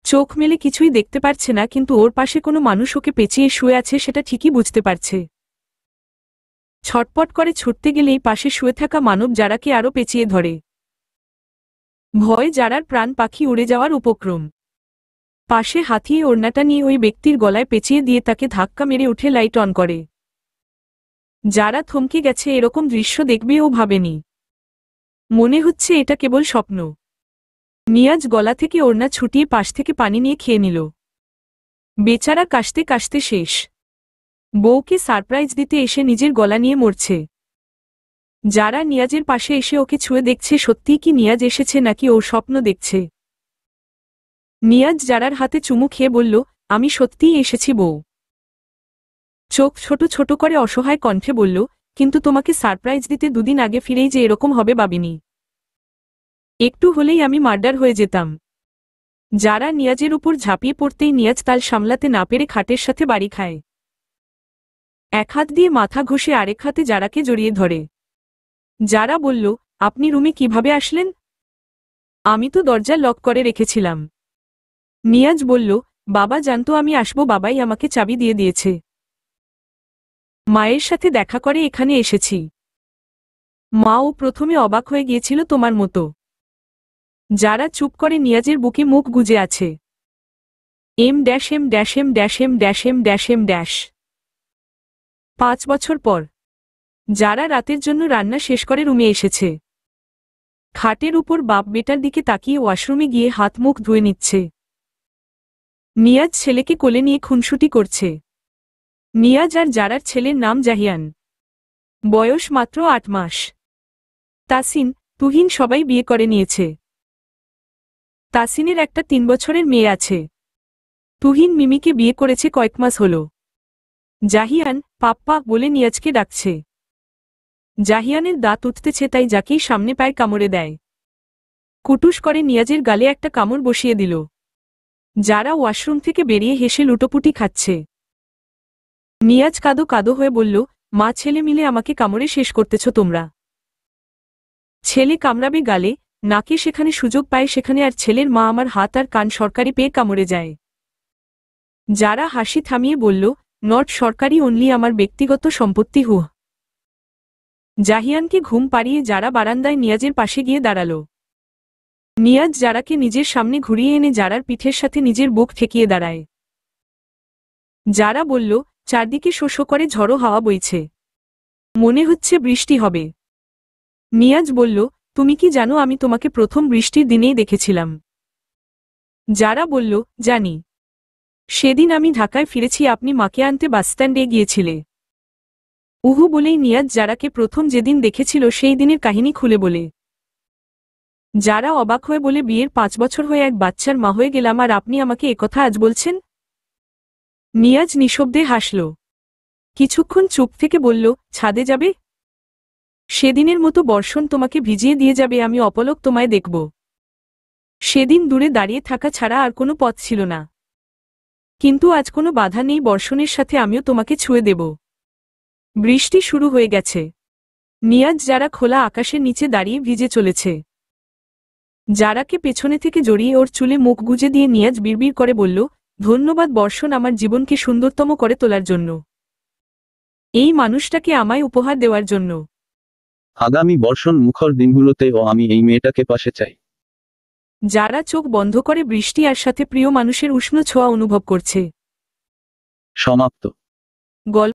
[SPEAKER 2] চোখ মেলে কিছুই দেখতে পারছে না, কিন্তু ওর পাশে কোনো মানুষ ওকে পেঁচিয়ে শুয়ে আছে সেটা ঠিকই বুঝতে পারছে। ছটপট করে ছুটতে গেলেই পাশে শুয়ে থাকা মানব যারাকে আরও পেঁচিয়ে ধরে। ভয়ে যারার প্রাণ পাখি উড়ে যাওয়ার উপক্রম। পাশে হাতিয়ে ওড়নাটা নিয়ে ওই ব্যক্তির গলায় পেঁচিয়ে দিয়ে তাকে ধাক্কা মেরে উঠে লাইট অন করে। যারা থমকে গেছে, এরকম দৃশ্য দেখবে ও ভাবেনি। মনে হচ্ছে এটা কেবল স্বপ্ন। নিয়াজ গলা থেকে ওড়না ছুটিয়ে পাশ থেকে পানি নিয়ে খেয়ে নিল। বেচারা কাশতে কাশতে শেষ। বউকে সারপ্রাইজ দিতে এসে নিজের গলা নিয়ে মরছে। যারা নিয়াজের পাশে এসে ওকে ছুঁয়ে দেখছে সত্যিই কি নিয়াজ এসেছে নাকি ও স্বপ্ন দেখছে। নিয়াজ যারার হাতে চুমু খেয়ে বলল, আমি সত্যিই এসেছি বউ। চোখ ছোট ছোট করে অসহায় কণ্ঠে বলল, কিন্তু তোমাকে সারপ্রাইজ দিতে 2 দিন আগে ফিরেই যে এরকম হবে ভাবিনি। একটু হলেই আমি মার্ডার হয়ে যেতাম। যারা নিয়াজের উপর ঝাঁপিয়ে পড়তেই নিয়াজ তাল সামলাতে না পেরে খাটের সাথে বাড়ি খায়। এক হাত দিয়ে মাথা ঘষে আরেক হাতে যারাকে জড়িয়ে ধরে। যারা বলল, আপনি রুমে কিভাবে আসলেন? আমি তো দরজা লক করে রেখেছিলাম। নিয়াজ বলল, বাবা জানতো আমি আসবো, বাবাই আমাকে চাবি দিয়ে দিয়েছে। মায়ের সাথে দেখা করে এখানে এসেছি। মাও প্রথমে অবাক হয়ে গিয়েছিল তোমার মতো। যারা চুপ করে নিয়াজের বুকে মুখ গুজে আছে। M-M-M-M-M-M-M-M-। 5 বছর পর যারা রাতের জন্য রান্না শেষ করে রুমে এসেছে। খাটের উপর বাপ বেটার দিকে তাকিয়ে ওয়াশরুমে গিয়ে হাত মুখ ধুয়ে নিচ্ছে। নিয়াজ ছেলেকে কোলে নিয়ে খুনসুটি করছে। নিয়াজ আর যারার ছেলের নাম জাহিয়ান। বয়স মাত্র 8 মাস। তাসিন, তুহিন সবাই বিয়ে করে নিয়েছে। তাসিনের একটা 3 বছরের মেয়ে আছে। তুহিন মিমিকে বিয়ে করেছে কয়েক মাস হল। জাহিয়ান পাপ্পা বলে নিয়াজকে ডাকছে। জাহিয়ানের দাঁত উঠতেছে, তাই যাকেই সামনে পায় কামড়ে দেয়। কুটুস করে নিয়াজের গালে একটা কামড় বসিয়ে দিল। যারা ওয়াশরুম থেকে বেরিয়ে হেসে লুটোপুটি খাচ্ছে। নিয়াজ কাদো কাদো হয়ে বলল, মা ছেলে মিলে আমাকে কামড়ে শেষ করতেছ তোমরা। ছেলে কামড়াবে গালে, নাকে সেখানে সুযোগ পায় সেখানে, আর ছেলের মা আমার হাত আর কান সরকারি পেয়ে কামড়ে যায়। যারা হাসি থামিয়ে বলল, নট সরকারি, অনলি আমার ব্যক্তিগত সম্পত্তি। জাহিয়ানকে ঘুম পাড়িয়ে যারা বারান্দায় নিয়াজের পাশে গিয়ে দাঁড়াল। নিয়াজ যারাকে নিজের সামনে ঘুরিয়ে এনে যারার পিঠের সাথে নিজের বুক ঠেকিয়ে দাঁড়ায়। যারা বলল, চারদিকে শোষো করে ঝড়ো হাওয়া বইছে, মনে হচ্ছে বৃষ্টি হবে। নিয়াজ বলল, তুমি কি জানো আমি তোমাকে প্রথম বৃষ্টির দিনেই দেখেছিলাম। যারা বলল, জানি। সেদিন আমি ঢাকায় ফিরেছি, আপনি মাকে আনতে বাসস্ট্যান্ডে গিয়েছিলে। উহু বলেই নিয়াজ যারাকে প্রথম যেদিন দেখেছিল সেই দিনের কাহিনী খুলে বলে। যারা অবাক হয়ে বলে, বিয়ের 5 বছর হয়ে এক বাচ্চার মা হয়ে গেলাম, আর আপনি আমাকে একথা আজ বলছেন? নিয়াজ নিঃশব্দে হাসল। কিছুক্ষণ চুপ থেকে বলল, ছাদে যাবে? সেদিনের মতো বর্ষণ তোমাকে ভিজিয়ে দিয়ে যাবে, আমি অপলক তোমায় দেখব। সেদিন দূরে দাঁড়িয়ে থাকা ছাড়া আর কোনো পথ ছিল না, কিন্তু আজ কোনো বাধা নেই, বর্ষণের সাথে আমিও তোমাকে ছুঁয়ে দেব। বৃষ্টি শুরু হয়ে গেছে। নিয়াজ যারা খোলা আকাশের নিচে দাঁড়িয়ে ভিজে চলেছে। যারাকে পেছনে থেকে জড়িয়ে ওর চুলে মুখ গুজে দিয়ে নিয়াজ বিড়বিড় করে বলল, ধন্যবাদ বর্ষণ, আমার জীবনকে সুন্দরতম করে তোলার জন্য, এই মানুষটাকে আমায় উপহার দেওয়ার জন্য।
[SPEAKER 3] আগামী বর্ষণ মুখর দিনগুলোতেও আমি এই মেয়েটাকে পাশে চাই।
[SPEAKER 2] যারা চোখ বন্ধ করে বৃষ্টি আর সাথে প্রিয় মানুষের উষ্ণ ছোঁয়া অনুভব করছে।
[SPEAKER 3] সমাপ্ত।
[SPEAKER 2] গল্প